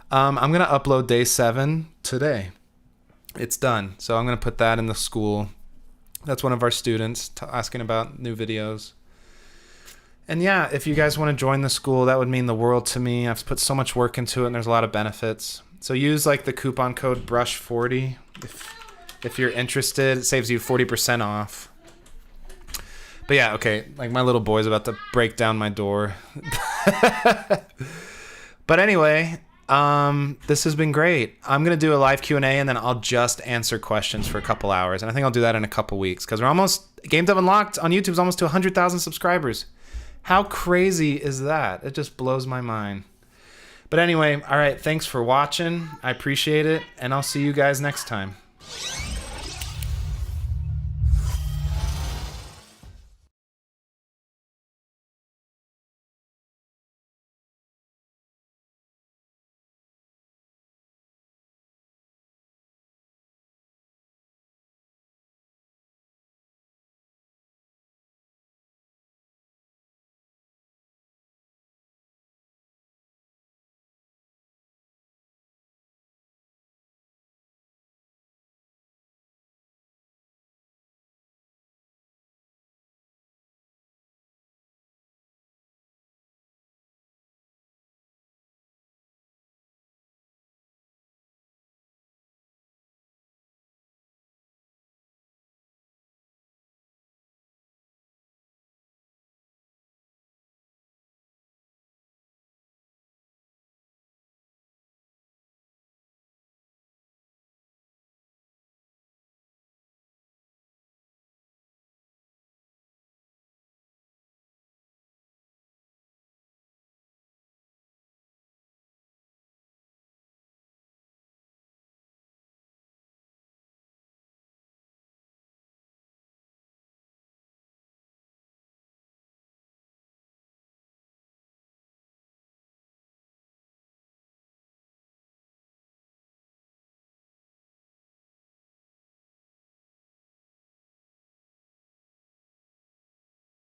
A: I'm going to upload day 7 today. It's done. So I'm going to put that in the school. That's one of our students asking about new videos. And yeah, if you guys want to join the school, that would mean the world to me. I've put so much work into it, and there's a lot of benefits. So use like the coupon code BRUSH40 if you're interested. It saves you 40% off. But yeah, okay, like my little boy's about to break down my door. But anyway, this has been great. I'm going to do a live Q&A and then I'll just answer questions for a couple hours. And I think I'll do that in a couple weeks because we're almost, Game Dev Unlocked on YouTube is almost to 100,000 subscribers. How crazy is that? It just blows my mind. But anyway, all right, thanks for watching. I appreciate it, and I'll see you guys next time.